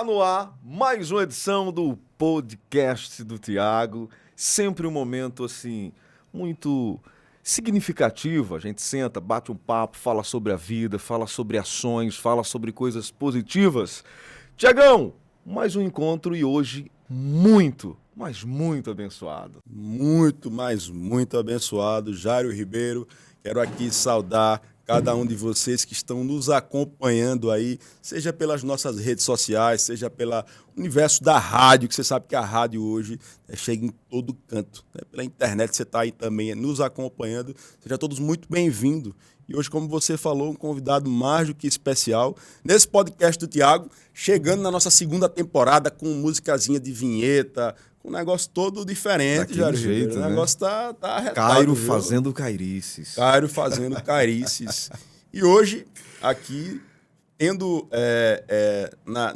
Tá no ar mais uma edição do podcast do Tiago. Sempre um momento assim muito significativo. A gente senta, bate um papo, fala sobre a vida, fala sobre ações, fala sobre coisas positivas. Tiagão, mais um encontro e hoje muito, mas muito abençoado. Muito, mas muito abençoado. Jairo Ribeiro, quero aqui saudar cada um de vocês que estão nos acompanhando aí, seja pelas nossas redes sociais, seja pelo universo da rádio, que você sabe que a rádio hoje chega em todo canto. Né? Pela internet você está aí também nos acompanhando. Sejam todos muito bem-vindos. E hoje, como você falou, um convidado mais do que especial nesse podcast do Tiago, chegando na nossa segunda temporada com musicazinha de vinheta, com um negócio todo diferente, Daquele jeito, né? O negócio tá arretado, Cairo viu? fazendo cairices. Cairo fazendo cairices. E hoje, aqui, tendo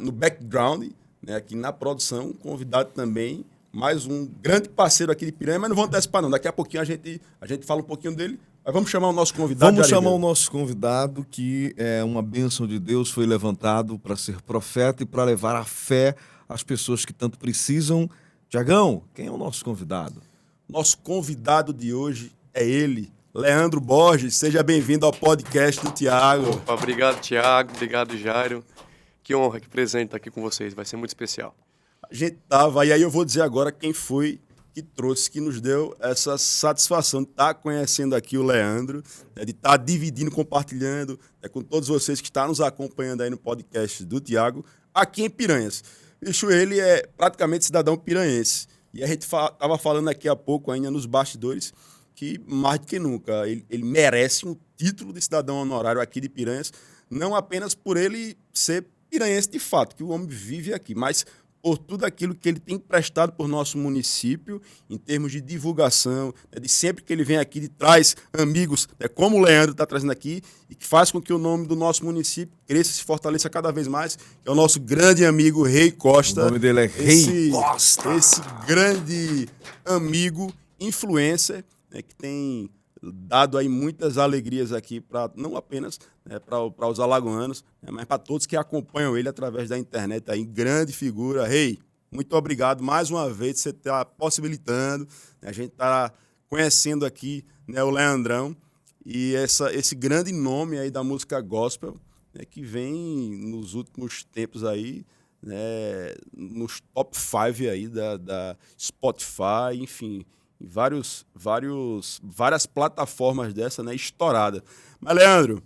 no background, né, aqui na produção, um convidado também, mais um grande parceiro aqui de Piranha, mas não vamos antecipar não, daqui a pouquinho a gente fala um pouquinho dele, mas vamos chamar o nosso convidado. Vamos chamar o nosso convidado, que é uma bênção de Deus, foi levantado para ser profeta e para levar a fé às pessoas que tanto precisam. Tiagão, quem é o nosso convidado? Nosso convidado de hoje é ele, Leandro Borges. Seja bem-vindo ao podcast do Tiago. Opa, obrigado, Tiago. Obrigado, Jairo. Que honra, que presente estar aqui com vocês. Vai ser muito especial. A gente tava, e aí eu vou dizer agora quem foi que trouxe, que nos deu essa satisfação de estar conhecendo aqui o Leandro, né, de estar dividindo, compartilhando com todos vocês que estão nos acompanhando aí no podcast do Tiago, aqui em Piranhas. Bicho, ele é praticamente cidadão piranhense. E a gente estava falando aqui há pouco, ainda nos bastidores, que mais do que nunca ele merece um título de cidadão honorário aqui de Piranhas, não apenas por ele ser piranhense de fato, que o homem vive aqui, mas por tudo aquilo que ele tem prestado por nosso município, em termos de divulgação, né, de sempre que ele vem aqui, de traz amigos, né, como o Leandro está trazendo aqui, e que faz com que o nome do nosso município cresça e se fortaleça cada vez mais, que é o nosso grande amigo Rei Costa. O nome dele é Rei Costa. Esse grande amigo, influencer, né, que tem dado aí muitas alegrias aqui, não apenas, né, para os alagoanos, né, mas para todos que acompanham ele através da internet. Aí, grande figura. Rei, muito obrigado mais uma vez por você estar possibilitando, né, a gente está conhecendo aqui, né, o Leandrão e esse grande nome aí da música gospel, né, que vem nos últimos tempos aí, né, nos top 5 aí da Spotify, enfim, em várias plataformas dessa, né, estourada. Mas, Leandro,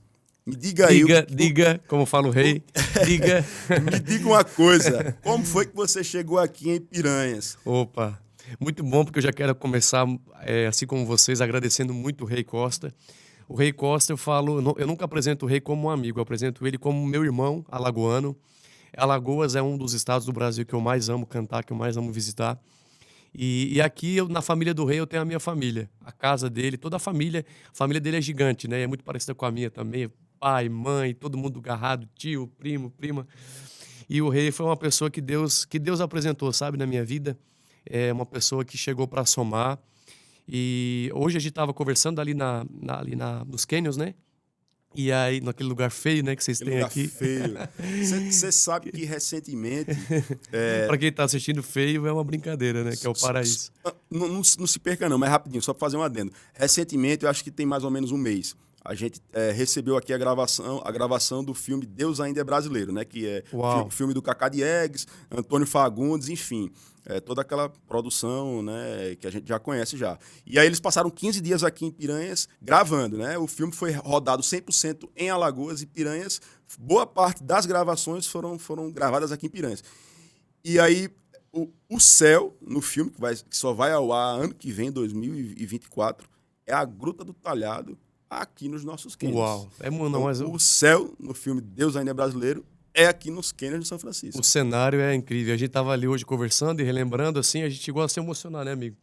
me diga aí... Diga, como fala o Rei, diga. Me diga uma coisa, como foi que você chegou aqui em Piranhas? Opa, muito bom, porque eu já quero começar, assim como vocês, agradecendo muito o Rei Costa. O Rei Costa, eu nunca apresento o Rei como um amigo, eu apresento ele como meu irmão alagoano. Alagoas é um dos estados do Brasil que eu mais amo cantar, que eu mais amo visitar. E aqui, na família do Rei, eu tenho a minha família, a casa dele, toda a família dele é gigante, né? É muito parecida com a minha também, pai, mãe, todo mundo agarrado, tio, primo, prima. E o Rei foi uma pessoa que Deus apresentou, sabe, na minha vida. É uma pessoa que chegou para somar. E hoje a gente estava conversando ali nos Canyons, né? E aí, naquele lugar feio, né, que vocês têm aqui. Feio. Você sabe que recentemente... Para quem está assistindo, feio é uma brincadeira, né? Que é o paraíso. Não se perca não, mas rapidinho, só para fazer um adendo. Recentemente, eu acho que tem mais ou menos um mês, a gente recebeu aqui a gravação do filme Deus Ainda é Brasileiro, né? Que é o filme do Cacá Diegues, Antônio Fagundes, enfim. Toda aquela produção, né, que a gente já conhece já. E aí eles passaram 15 dias aqui em Piranhas gravando, né? O filme foi rodado 100% em Alagoas e Piranhas. Boa parte das gravações foram gravadas aqui em Piranhas. E aí o céu no filme, que só vai ao ar ano que vem, 2024, é a Gruta do Talhado aqui nos nossos canyons. Uau! O céu no filme Deus Ainda é Brasileiro é aqui nos Canyons de São Francisco. O cenário é incrível. A gente estava ali hoje conversando e relembrando, assim, a gente gosta de se emocionar, né, amigo?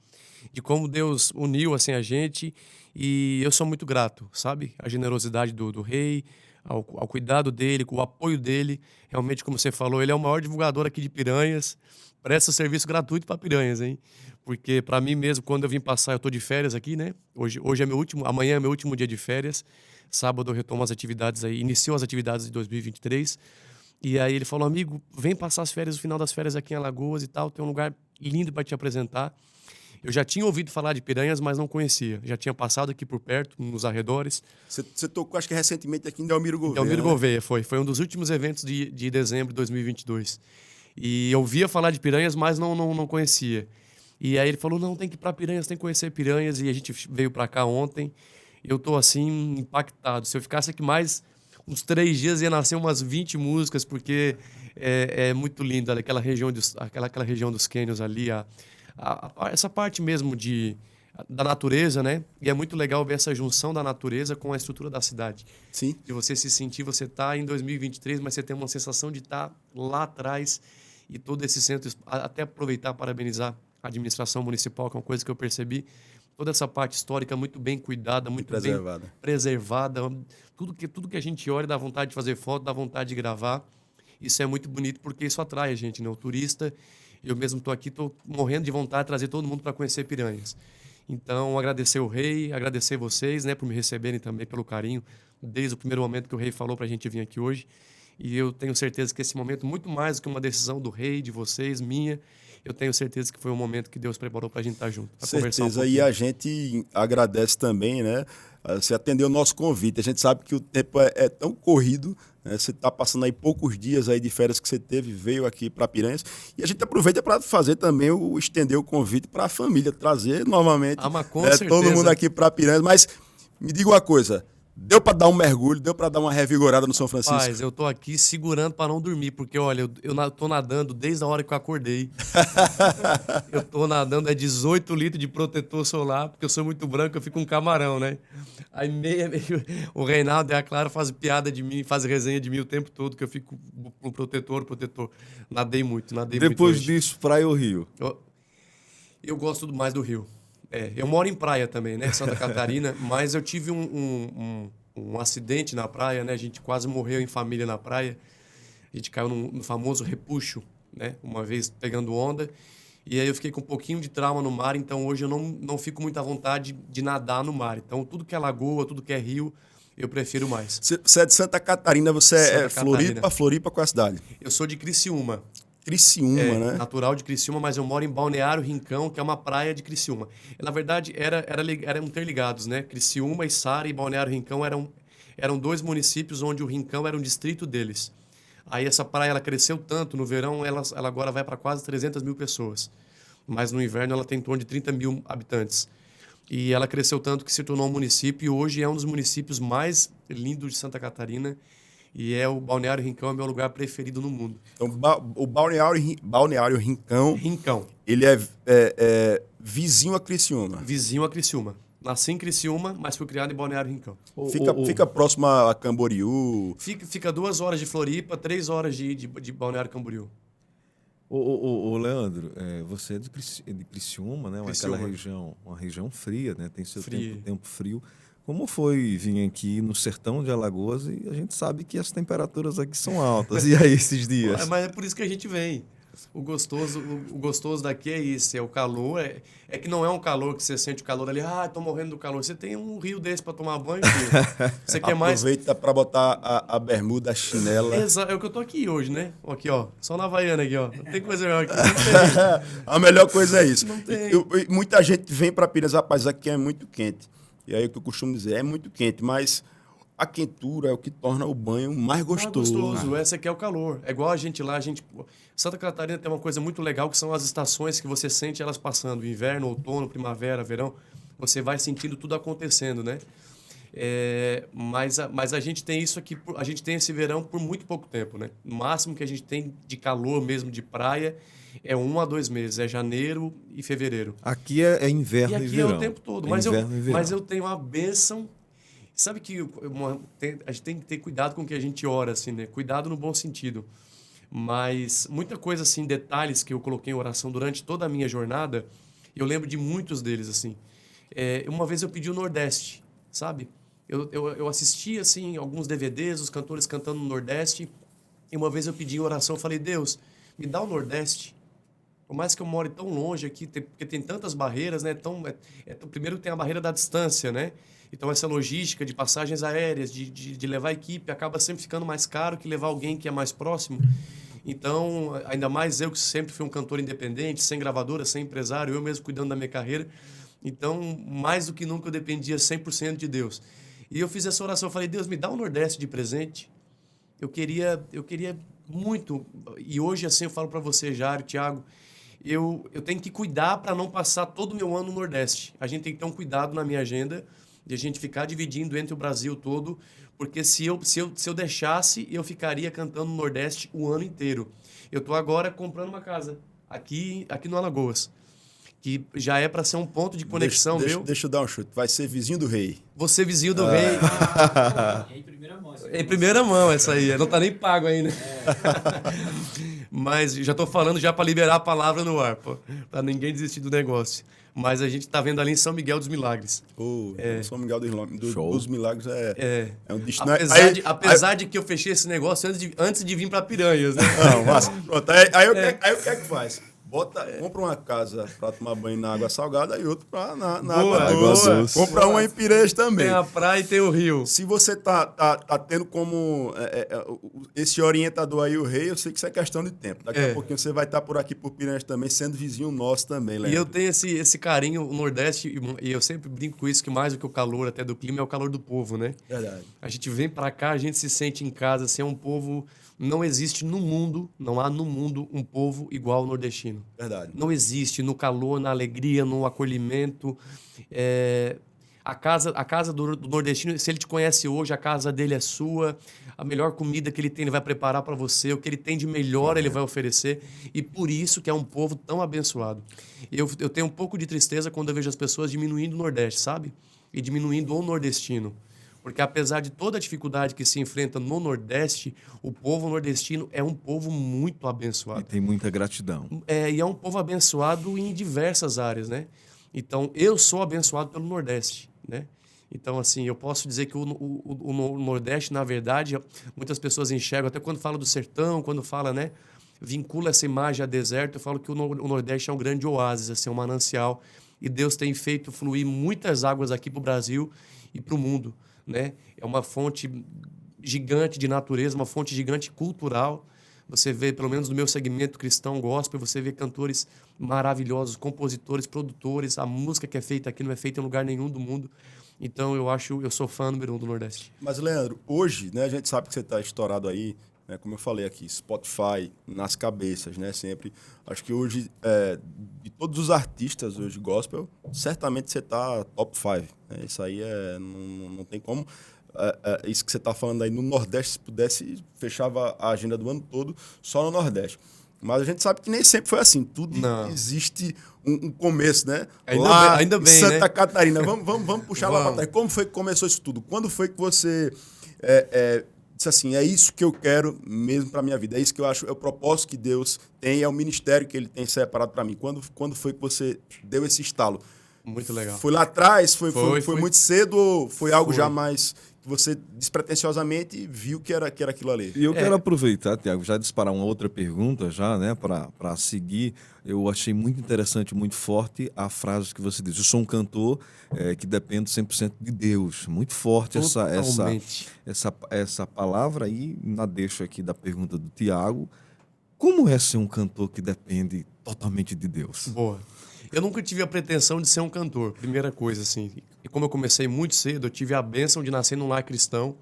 De como Deus uniu, assim, a gente. E eu sou muito grato, sabe? A generosidade do Rei, ao cuidado dele, com o apoio dele. Realmente, como você falou, ele é o maior divulgador aqui de Piranhas. Presta serviço gratuito para Piranhas, hein? Porque para mim mesmo, quando eu vim passar, eu tô de férias aqui, né? Hoje é amanhã é meu último dia de férias. Sábado eu retomo as atividades aí, inicio as atividades de 2023. E aí ele falou, amigo, vem passar as férias, o final das férias aqui em Alagoas e tal, tem um lugar lindo para te apresentar. Eu já tinha ouvido falar de Piranhas, mas não conhecia. Já tinha passado aqui por perto, nos arredores. Você tocou, acho que recentemente, aqui em Delmiro Gouveia. Delmiro né? Gouveia, foi um dos últimos eventos de dezembro de 2022. E eu ouvia falar de Piranhas, mas não conhecia. E aí ele falou, não, tem que ir para Piranhas, tem que conhecer Piranhas. E a gente veio para cá ontem. Eu tô assim, impactado. Se eu ficasse aqui mais uns 3 dias, ia nascer umas 20 músicas, porque é muito linda aquela região aquela região dos cânions ali, essa parte mesmo da natureza, né? E é muito legal ver essa junção da natureza com a estrutura da cidade. Sim. De você se sentir, você tá em 2023, mas você tem uma sensação de estar lá atrás e todo esse centro, até aproveitar para parabenizar a administração municipal, que é uma coisa que eu percebi, toda essa parte histórica muito bem cuidada, muito bem preservada. Tudo que a gente olha dá vontade de fazer foto, dá vontade de gravar. Isso é muito bonito porque isso atrai a gente, né? O turista. Eu mesmo estou aqui, estou morrendo de vontade de trazer todo mundo para conhecer Piranhas. Então, agradecer o Rei, agradecer vocês, né, por me receberem também, pelo carinho, desde o primeiro momento que o Rei falou para a gente vir aqui hoje. E eu tenho certeza que esse momento, muito mais do que uma decisão do Rei, de vocês, minha, eu tenho certeza que foi um momento que Deus preparou para a gente estar junto. Certeza, e a gente agradece também, né? Você atendeu o nosso convite. A gente sabe que o tempo é tão corrido, né? Você está passando aí poucos dias aí de férias que você teve, veio aqui para Piranhas. E a gente aproveita para fazer também, estender o convite para a família, trazer novamente todo mundo aqui para Piranhas. Mas me diga uma coisa, deu para dar um mergulho, deu para dar uma revigorada no São Francisco? Rapaz, eu tô aqui segurando para não dormir, porque, olha, eu tô nadando desde a hora que eu acordei. Eu tô nadando 18 litros de protetor solar, porque eu sou muito branco, eu fico um camarão, né? Aí o Reinaldo e a Clara fazem piada de mim, fazem resenha de mim o tempo todo, que eu fico com protetor. Nadei muito. Depois disso, praia ou rio? Eu gosto mais do Rio. Eu moro em praia também, né? Santa Catarina, mas eu tive um acidente na praia, né? A gente quase morreu em família na praia. A gente caiu no famoso repuxo, né? Uma vez pegando onda. E aí eu fiquei com um pouquinho de trauma no mar, então hoje eu não fico muito à vontade de nadar no mar. Então tudo que é lagoa, tudo que é rio, eu prefiro mais. Você é de Santa Catarina, você é Floripa, qual é a cidade? Eu sou de Criciúma. Criciúma, né? Natural de Criciúma, mas eu moro em Balneário Rincão, que é uma praia de Criciúma. Na verdade, eram interligados, né? Criciúma e Sara e Balneário Rincão eram 2 municípios onde o Rincão era um distrito deles. Aí essa praia ela cresceu tanto, no verão ela agora vai para quase 300 mil pessoas. Mas no inverno ela tem em torno de 30 mil habitantes. E ela cresceu tanto que se tornou um município e hoje é um dos municípios mais lindos de Santa Catarina. E o Balneário Rincão é o meu lugar preferido no mundo. Então, o Balneário Rincão, ele é vizinho a Criciúma. Vizinho a Criciúma. Nasci em Criciúma, mas fui criado em Balneário Rincão. Fica próximo a Camboriú? Fica 2 horas de Floripa, 3 horas de Balneário Camboriú. Leandro, você é de Criciúma, né? Criciúma. Uma região fria, né? Tem seu tempo frio. Como foi vir aqui no sertão de Alagoas e a gente sabe que as temperaturas aqui são altas. E aí esses dias? Mas é por isso que a gente vem. O gostoso daqui é isso, é o calor. É que não é um calor que você sente o calor ali, tô morrendo do calor. Você tem um rio desse para tomar banho, filho. Você quer mais? Aproveita para botar a bermuda, a chinela. Exato, é o que eu tô aqui hoje, né? Aqui, ó. Só na Havaiana aqui, ó. Não tem coisa melhor aqui. Não tem. A melhor coisa é isso. Não tem. Muita gente vem para Piranhas, rapaz, aqui é muito quente. E aí o que eu costumo dizer, é muito quente, mas a quentura é o que torna o banho mais gostoso. Esse aqui é o calor. É igual a gente lá, Santa Catarina tem uma coisa muito legal, que são as estações que você sente elas passando. Inverno, outono, primavera, verão. Você vai sentindo tudo acontecendo, né? Mas a gente tem isso aqui, a gente tem esse verão por muito pouco tempo, né? O máximo que a gente tem de calor mesmo, de praia, é 1 a 2 meses. É janeiro e fevereiro. Aqui é inverno e verão. E aqui é o tempo todo. Mas eu tenho uma bênção. Sabe que a gente tem que ter cuidado com o que a gente ora, assim, né? Cuidado no bom sentido. Mas muita coisa, assim, detalhes que eu coloquei em oração durante toda a minha jornada, eu lembro de muitos deles, assim. Uma vez eu pedi o Nordeste, sabe? Eu assisti, assim, alguns DVDs, os cantores cantando no Nordeste, e uma vez eu pedi em oração, eu falei, Deus, me dá o Nordeste. Por mais que eu more tão longe aqui, porque tem tantas barreiras, né? Primeiro tem a barreira da distância, né? Então, essa logística de passagens aéreas, de levar a equipe, acaba sempre ficando mais caro que levar alguém que é mais próximo. Então, ainda mais eu que sempre fui um cantor independente, sem gravadora, sem empresário, eu mesmo cuidando da minha carreira. Então, mais do que nunca, eu dependia 100% de Deus. E eu fiz essa oração, eu falei, Deus, me dá o Nordeste de presente. Eu queria muito, e hoje assim eu falo para você, Jário, Thiago, eu tenho que cuidar para não passar todo o meu ano no Nordeste. A gente tem que ter um cuidado na minha agenda de a gente ficar dividindo entre o Brasil todo, porque se eu deixasse, eu ficaria cantando no Nordeste o ano inteiro. Eu estou agora comprando uma casa aqui no Alagoas, que já é para ser um ponto de conexão meu. Deixa eu dar um chute. Vai ser vizinho do rei. Você vizinho do rei. Em primeira mão. Em primeira mão essa aí. Não tá nem pago ainda. Mas já tô falando já para liberar a palavra no ar, pô. Pra ninguém desistir do negócio. Mas a gente tá vendo ali em São Miguel dos Milagres. São Miguel dos Milagres é um destino. Apesar de que eu fechei esse negócio antes de vir para Piranhas, né? Não, mas pronto. Aí o que é que faz? Compra uma casa para tomar banho na água salgada e outra na água doce. Compra uma em Piranhas também. Tem a praia e tem o rio. Se você tá tendo como esse orientador aí, o rei, eu sei que isso é questão de tempo. Daqui a pouquinho você vai estar por aqui por Piranhas também, sendo vizinho nosso também, Leandro. E eu tenho esse carinho, o Nordeste, e eu sempre brinco com isso, que mais do que o calor até do clima é o calor do povo, né? Verdade. A gente vem para cá, a gente se sente em casa, assim, é um povo... Não existe no mundo, não há no mundo um povo igual ao nordestino. Verdade. Não existe no calor, na alegria, no acolhimento. A casa do nordestino, se ele te conhece hoje, a casa dele é sua, a melhor comida que ele tem, ele vai preparar para você, o que ele tem de melhor ele vai oferecer. E por isso que é um povo tão abençoado. Eu tenho um pouco de tristeza quando eu vejo as pessoas diminuindo o Nordeste, sabe? E diminuindo o nordestino. Porque apesar de toda a dificuldade que se enfrenta no Nordeste, o povo nordestino é um povo muito abençoado. E tem muita gratidão. E é um povo abençoado em diversas áreas, né? Então, eu sou abençoado pelo Nordeste, né? Então, assim, eu posso dizer que o Nordeste, na verdade, muitas pessoas enxergam, até quando fala do sertão, quando fala, né? Vincula essa imagem a deserto, eu falo que o Nordeste é um grande oásis, assim, um manancial. E Deus tem feito fluir muitas águas aqui para o Brasil e para o mundo, né? É uma fonte gigante de natureza, uma fonte gigante cultural. Você vê, pelo menos no meu segmento cristão gospel, você vê cantores maravilhosos, compositores, produtores. A música que é feita aqui não é feita em lugar nenhum do mundo. Então, eu sou fã número 1 do Nordeste. Mas, Leandro, hoje, né, a gente sabe que você está estourado aí, né, como eu falei aqui, Spotify nas cabeças, né, sempre. Acho que hoje, de todos os artistas hoje gospel, certamente você está top 5. Né? Isso aí não tem como. Isso que você está falando aí no Nordeste, se pudesse, fechava a agenda do ano todo só no Nordeste. Mas a gente sabe que nem sempre foi assim. Tudo existe um começo, né? Ainda bem, Santa né? Catarina. Vamos puxar lá para trás. Como foi que começou isso tudo? Quando foi que você disse assim, é isso que eu quero mesmo para minha vida? É isso que eu acho, é o propósito que Deus tem, é o ministério que Ele tem separado para mim. Quando foi que você deu esse estalo? Muito legal. Foi lá atrás? Foi Foi. muito cedo ou foi algo já mais que você despretensiosamente viu que era aquilo ali? E eu quero aproveitar, Thiago, já disparar uma outra pergunta já, né, para seguir. Eu achei muito interessante, muito forte a frase que você disse. Eu sou um cantor que depende 100% de Deus. Muito forte essa palavra aí, na deixa aqui da pergunta do Thiago. Como é ser um cantor que depende totalmente de Deus? Boa. Eu nunca tive a pretensão de ser um cantor, primeira coisa, assim. E como eu comecei muito cedo, eu tive a bênção de nascer num lar cristão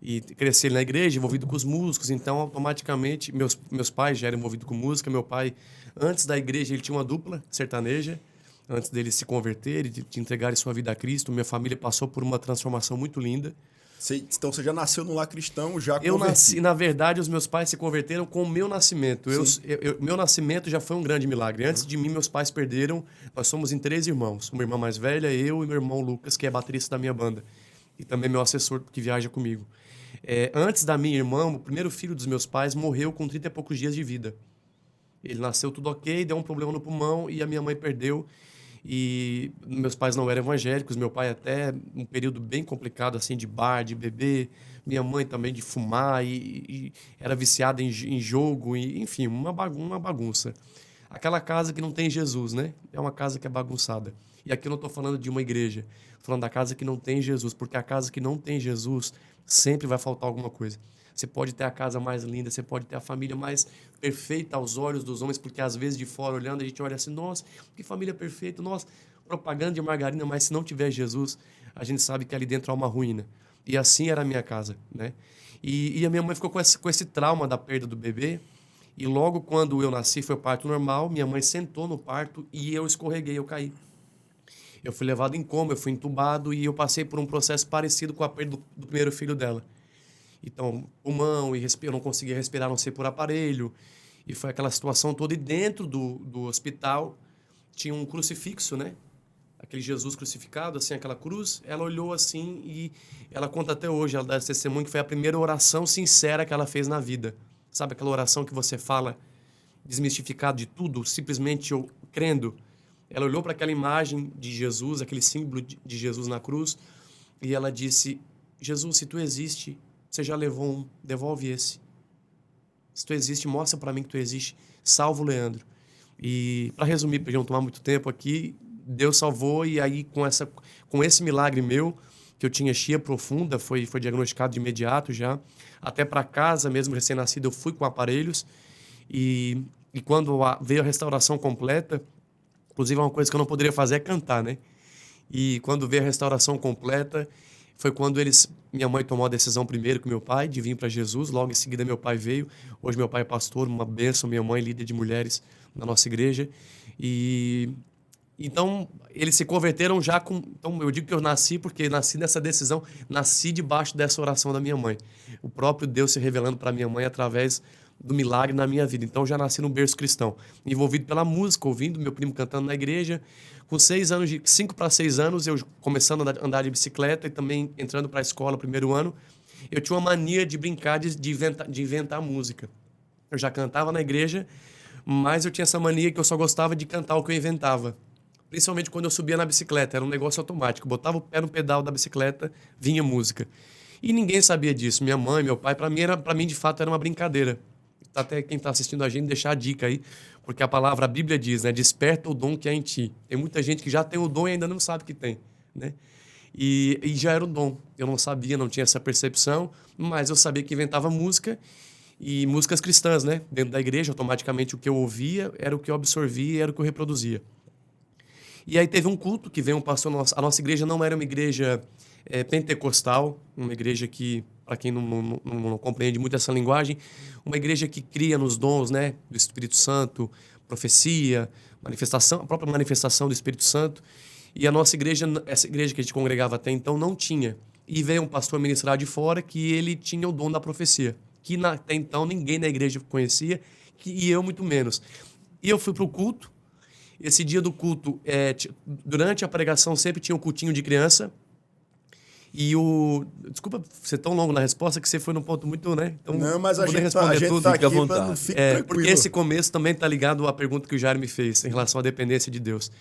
e crescer na igreja, envolvido com os músicos. Então, automaticamente, meus pais já eram envolvidos com música. Meu pai, antes da igreja, ele tinha uma dupla sertaneja. Antes dele se converter e de entregar sua vida a Cristo, minha família passou por uma transformação muito linda. Então você já nasceu no lar cristão, já Eu convertido. nasci, na verdade, os meus pais se converteram com o meu nascimento. Meu nascimento já foi um grande milagre. Antes de mim, meus pais perderam. Nós somos em 3 irmãos. Uma irmã mais velha, eu e meu irmão Lucas, que é baterista da minha banda. E também meu assessor, que viaja comigo. Antes da minha irmã, o primeiro filho dos meus pais morreu com 30 e poucos dias de vida. Ele nasceu tudo ok, deu um problema no pulmão e a minha mãe perdeu. E meus pais não eram evangélicos, meu pai até um período bem complicado, assim, de bar, de beber, minha mãe também de fumar e era viciada em jogo, enfim, uma bagunça. Aquela casa que não tem Jesus, né? É uma casa que é bagunçada. E aqui eu não estou falando de uma igreja, estou falando da casa que não tem Jesus, porque a casa que não tem Jesus sempre vai faltar alguma coisa. Você pode ter a casa mais linda, você pode ter a família mais perfeita aos olhos dos homens, porque às vezes de fora olhando a gente olha assim, nossa, que família perfeita, nossa, propaganda de margarina, mas se não tiver Jesus, a gente sabe que ali dentro há uma ruína. E assim era a minha casa, né? E a minha mãe ficou com esse trauma da perda do bebê, e logo quando eu nasci, foi parto normal, minha mãe sentou no parto e eu escorreguei, eu caí. Eu fui levado em coma, eu fui entubado e eu passei por um processo parecido com a perda do primeiro filho dela. Então, pulmão, eu não conseguia respirar, a não ser por aparelho. E foi aquela situação toda. E dentro do hospital tinha um crucifixo, né? Aquele Jesus crucificado, assim, aquela cruz. Ela olhou assim e ela conta até hoje, ela dá esse testemunho, que foi a primeira oração sincera que ela fez na vida. Sabe aquela oração que você fala desmistificado de tudo, simplesmente crendo? Ela olhou para aquela imagem de Jesus, aquele símbolo de Jesus na cruz, e ela disse, Jesus, se tu existe, você já levou um, devolve esse. Se tu existe, mostra para mim que tu existe, salva o Leandro. E, para resumir, para não tomar muito tempo aqui, Deus salvou, e aí com esse milagre meu, que eu tinha chia profunda, foi diagnosticado de imediato já, até para casa mesmo, recém-nascido, eu fui com aparelhos, e quando veio a restauração completa, inclusive uma coisa que eu não poderia fazer é cantar, né? E quando veio a restauração completa, foi quando minha mãe tomou a decisão primeiro com meu pai de vir para Jesus, logo em seguida meu pai veio. Hoje meu pai é pastor, uma bênção, minha mãe líder de mulheres na nossa igreja. E então eles se converteram já com... Então eu digo que eu nasci porque nasci nessa decisão, nasci debaixo dessa oração da minha mãe. O próprio Deus se revelando para minha mãe através do milagre na minha vida. Então eu já nasci num berço cristão, envolvido pela música, ouvindo meu primo cantando na igreja. Com 5 para 6 anos, eu começando a andar de bicicleta e também entrando para a escola, primeiro ano, eu tinha uma mania de brincar, de inventar música. Eu já cantava na igreja, mas eu tinha essa mania que eu só gostava de cantar o que eu inventava. Principalmente quando eu subia na bicicleta, era um negócio automático. Botava o pé no pedal da bicicleta, vinha música. E ninguém sabia disso. Minha mãe, meu pai, para mim de fato era uma brincadeira. Até quem está assistindo a gente deixar a dica aí, porque a palavra, a Bíblia diz, né? Desperta o dom que há em ti. Tem muita gente que já tem o dom e ainda não sabe que tem, né? E já era o dom. Eu não sabia, não tinha essa percepção, mas eu sabia que inventava música, e músicas cristãs, né? Dentro da igreja, automaticamente o que eu ouvia era o que eu absorvia, era o que eu reproduzia. E aí teve um culto que veio um pastor, a nossa igreja não era uma igreja pentecostal, uma igreja que, para quem não compreende muito essa linguagem, uma igreja que cria nos dons, né, do Espírito Santo, profecia, a própria manifestação do Espírito Santo. E a nossa igreja, essa igreja que a gente congregava até então, não tinha. E veio um pastor ministrar de fora que ele tinha o dom da profecia, que até então ninguém na igreja conhecia, e eu muito menos. E eu fui para o culto. Esse dia do culto, durante a pregação sempre tinha um cultinho de criança. E desculpa ser tão longo na resposta, que você foi num ponto muito, né? Então, não, mas a gente tá aqui para não ficar porque esse começo também está ligado à pergunta que o Jair me fez em relação à dependência de Deus.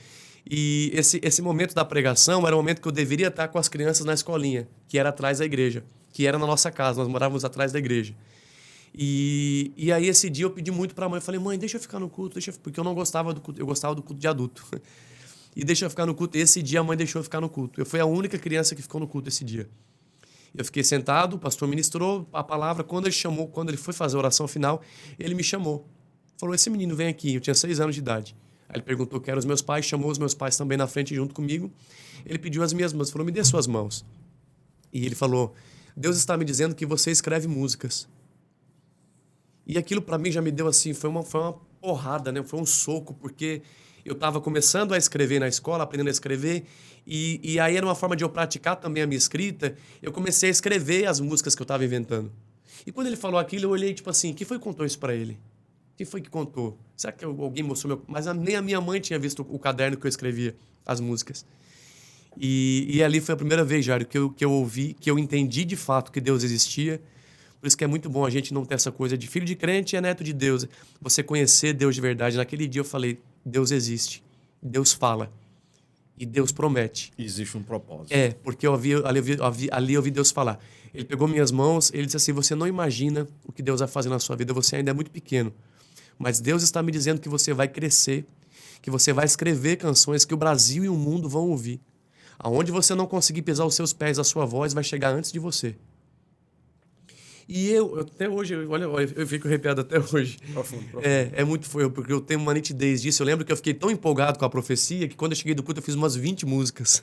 E esse momento da pregação era o momento que eu deveria estar com as crianças na escolinha, que era atrás da igreja, que era na nossa casa, nós morávamos atrás da igreja. E aí esse dia eu pedi muito para a mãe, eu falei, mãe, deixa eu ficar no culto, porque eu não gostava do culto, eu gostava do culto de adulto. E deixa eu ficar no culto. Esse dia a mãe deixou eu ficar no culto. Eu fui a única criança que ficou no culto esse dia. Eu fiquei sentado, o pastor ministrou a palavra. Quando ele foi fazer a oração final, ele me chamou. Falou, esse menino vem aqui. Eu tinha 6 anos de idade. Aí ele perguntou quem eram os meus pais, chamou os meus pais também na frente junto comigo. Ele pediu as minhas mãos, falou, me dê suas mãos. E ele falou, Deus está me dizendo que você escreve músicas. E aquilo para mim já me deu assim, foi uma porrada, né? Foi um soco, porque eu estava começando a escrever na escola, aprendendo a escrever, e aí era uma forma de eu praticar também a minha escrita. Eu comecei a escrever as músicas que eu estava inventando. E quando ele falou aquilo, eu olhei tipo assim, quem foi que contou isso para ele? Quem foi que contou? Será que alguém mostrou meu... Mas nem a minha mãe tinha visto o caderno que eu escrevia as músicas. E ali foi a primeira vez, Jário, que eu ouvi, que eu entendi de fato que Deus existia. Por isso que é muito bom a gente não ter essa coisa de filho de crente é neto de Deus. Você conhecer Deus de verdade. Naquele dia eu falei, Deus existe, Deus fala e Deus promete. Existe um propósito. Porque ali eu ouvi Deus falar. Ele pegou minhas mãos, ele disse assim, você não imagina o que Deus vai fazer na sua vida, você ainda é muito pequeno. Mas Deus está me dizendo que você vai crescer que você vai escrever canções que o Brasil e o mundo vão ouvir. Aonde você não conseguir pisar os seus pés, a sua voz vai chegar antes de você. E eu até hoje, olha, eu fico arrepiado até hoje. Profundo. É muito foi porque eu tenho uma nitidez disso. Eu lembro que eu fiquei tão empolgado com a profecia que quando eu cheguei do culto eu fiz umas 20 músicas.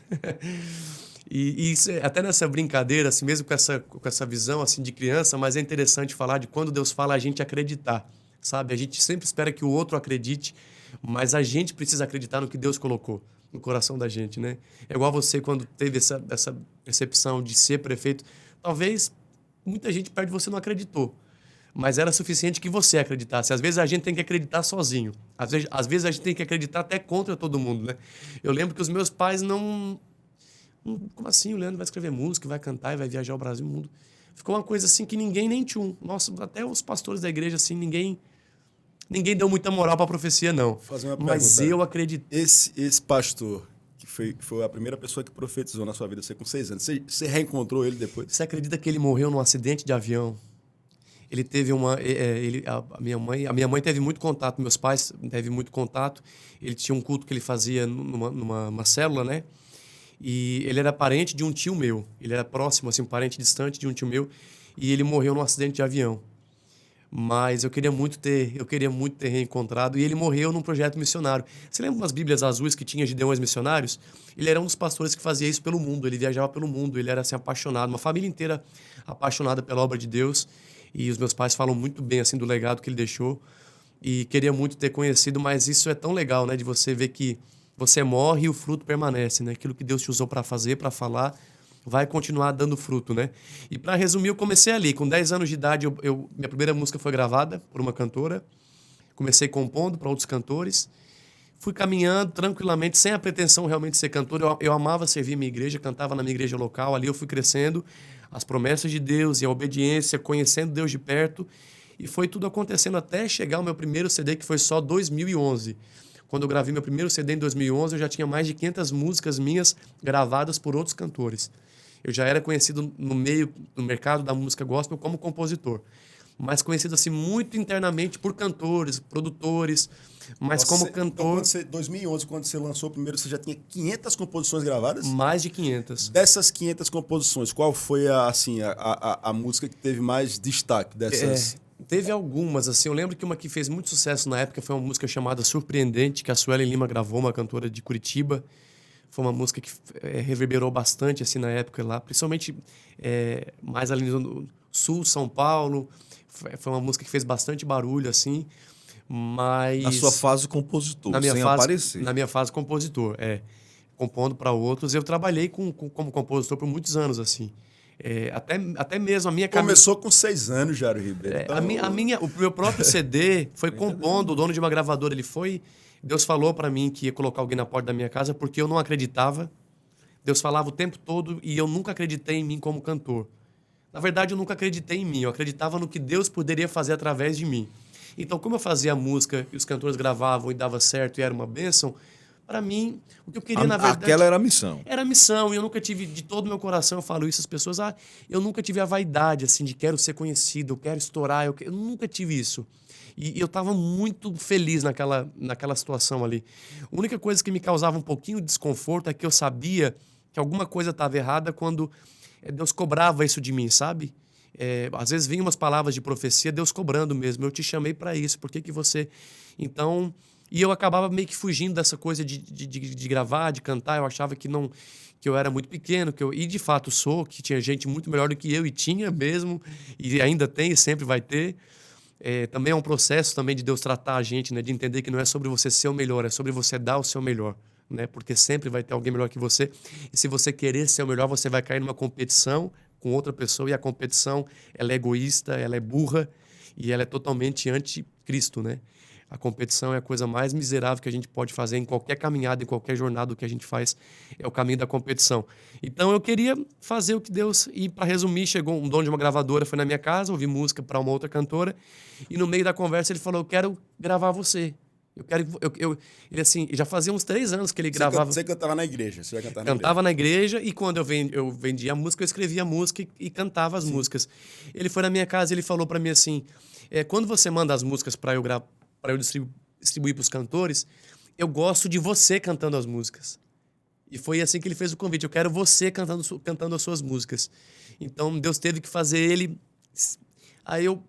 E isso, até nessa brincadeira, assim, mesmo com essa visão assim de criança, mas é interessante falar de quando Deus fala a gente acreditar, sabe? A gente sempre espera que o outro acredite, mas a gente precisa acreditar no que Deus colocou no coração da gente, né? É igual você quando teve essa percepção de ser prefeito, talvez muita gente perto de você não acreditou, mas era suficiente que você acreditasse. Às vezes a gente tem que acreditar sozinho, às vezes a gente tem que acreditar até contra todo mundo, né? Eu lembro que os meus pais não... Como assim? O Leandro vai escrever música, vai cantar e vai viajar o Brasil e o mundo. Ficou uma coisa assim que ninguém nem tinha. Nossa, até os pastores da igreja, assim, ninguém deu muita moral para a profecia, não. Fazer uma Mas pergunta. eu acreditei. Esse pastor, que foi a primeira pessoa que profetizou na sua vida, você com 6 anos, você reencontrou ele depois? Você acredita que ele morreu num acidente de avião? Ele teve a minha mãe teve muito contato, meus pais teve muito contato. Ele tinha um culto que ele fazia numa célula, né? E ele era parente de um tio meu. Ele era próximo, assim, um parente distante de um tio meu. E ele morreu num acidente de avião. Mas eu queria muito ter reencontrado. E ele morreu num projeto missionário. Você lembra umas Bíblias azuis que tinha Gideões missionários? Ele era um dos pastores que fazia isso pelo mundo. Ele viajava pelo mundo. Ele era, assim, apaixonado. Uma família inteira apaixonada pela obra de Deus. E os meus pais falam muito bem, assim, do legado que ele deixou. E queria muito ter conhecido, mas isso é tão legal, né? De você ver que você morre e o fruto permanece, né? Aquilo que Deus te usou para fazer, para falar, vai continuar dando fruto, né? E para resumir, eu comecei ali. Com 10 anos de idade, minha primeira música foi gravada por uma cantora. Comecei compondo para outros cantores. Fui caminhando tranquilamente, sem a pretensão realmente de ser cantor. Eu amava servir minha igreja, cantava na minha igreja local. Ali eu fui crescendo, as promessas de Deus e a obediência, conhecendo Deus de perto. E foi tudo acontecendo até chegar ao meu primeiro CD, que foi só 2011. Quando eu gravei meu primeiro CD em 2011, eu já tinha mais de 500 músicas minhas gravadas por outros cantores. Eu já era conhecido no mercado da música gospel como compositor, mas conhecido assim muito internamente por cantores, produtores, mas como cantor... Então, 2011, quando você lançou o primeiro, você já tinha 500 composições gravadas? Mais de 500. Dessas 500 composições, qual foi a música que teve mais destaque dessas? Teve algumas, assim, eu lembro que uma que fez muito sucesso na época foi uma música chamada Surpreendente, que a Suelen Lima gravou, uma cantora de Curitiba. Foi uma música que reverberou bastante, assim, na época lá, principalmente mais ali no sul, São Paulo. Foi uma música que fez bastante barulho, assim, mas... Na sua fase compositor, aparecer. Na minha fase compositor, compondo para outros. Eu trabalhei como compositor por muitos anos, assim. Até mesmo a minha Começou com 6 anos, Jairo Ribeiro. Então... O meu próprio CD foi compondo, o dono de uma gravadora, Deus falou para mim que ia colocar alguém na porta da minha casa porque eu não acreditava. Deus falava o tempo todo e eu nunca acreditei em mim como cantor. Na verdade, eu nunca acreditei em mim, eu acreditava no que Deus poderia fazer através de mim. Então, como eu fazia a música e os cantores gravavam e dava certo e era uma bênção, para mim, o que eu queria, na verdade... Aquela era a missão. Era a missão, e eu nunca tive, de todo o meu coração, eu falo isso às pessoas, eu nunca tive a vaidade, assim, de quero ser conhecido, eu quero estourar, eu nunca tive isso. E eu estava muito feliz naquela situação ali. A única coisa que me causava um pouquinho de desconforto é que eu sabia que alguma coisa estava errada quando Deus cobrava isso de mim, sabe? Às vezes vinham umas palavras de profecia, Deus cobrando mesmo, eu te chamei para isso, por que que você... Então... E eu acabava meio que fugindo dessa coisa de gravar, de cantar. Eu achava que eu era muito pequeno, e de fato sou, que tinha gente muito melhor do que eu, e tinha mesmo, e ainda tem, e sempre vai ter. Também é um processo também de Deus tratar a gente, né? De entender que não é sobre você ser o melhor, é sobre você dar o seu melhor, né? Porque sempre vai ter alguém melhor que você. E se você querer ser o melhor, você vai cair numa competição com outra pessoa, e a competição, ela é egoísta, ela é burra, e ela é totalmente anti-Cristo, né? A competição é a coisa mais miserável que a gente pode fazer em qualquer caminhada, em qualquer jornada que a gente faz, é o caminho da competição. Então eu queria fazer o que Deus... E para resumir, chegou um dono de uma gravadora, foi na minha casa, ouvi música para uma outra cantora, e no meio da conversa ele falou, eu quero gravar você. Ele assim, já fazia uns 3 anos que ele gravava... Você cantava na igreja? Você cantava na igreja, e quando eu vendia a música, eu escrevia a música e cantava as músicas. Ele foi na minha casa e ele falou para mim assim, quando você manda as músicas para eu distribuir para os cantores, eu gosto de você cantando as músicas. E foi assim que ele fez o convite. Eu quero você cantando as suas músicas. Então, Deus teve que fazer ele...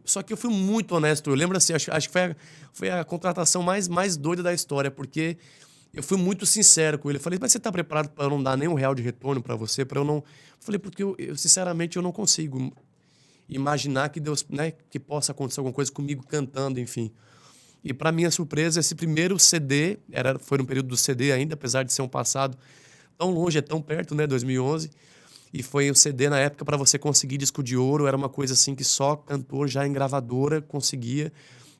Só que eu fui muito honesto. Eu lembro assim, acho que foi a contratação mais doida da história, porque eu fui muito sincero com ele. Eu falei, mas você está preparado para eu não dar nem R$ 1 de retorno para você? Para eu não... Eu falei, porque sinceramente, eu não consigo imaginar que Deus, né, que possa acontecer alguma coisa comigo cantando, enfim. E para minha surpresa, esse primeiro CD, foi no período do CD ainda, apesar de ser um passado tão longe, é tão perto, né, 2011, e foi o CD na época para você conseguir disco de ouro, era uma coisa assim que só cantor já em gravadora conseguia,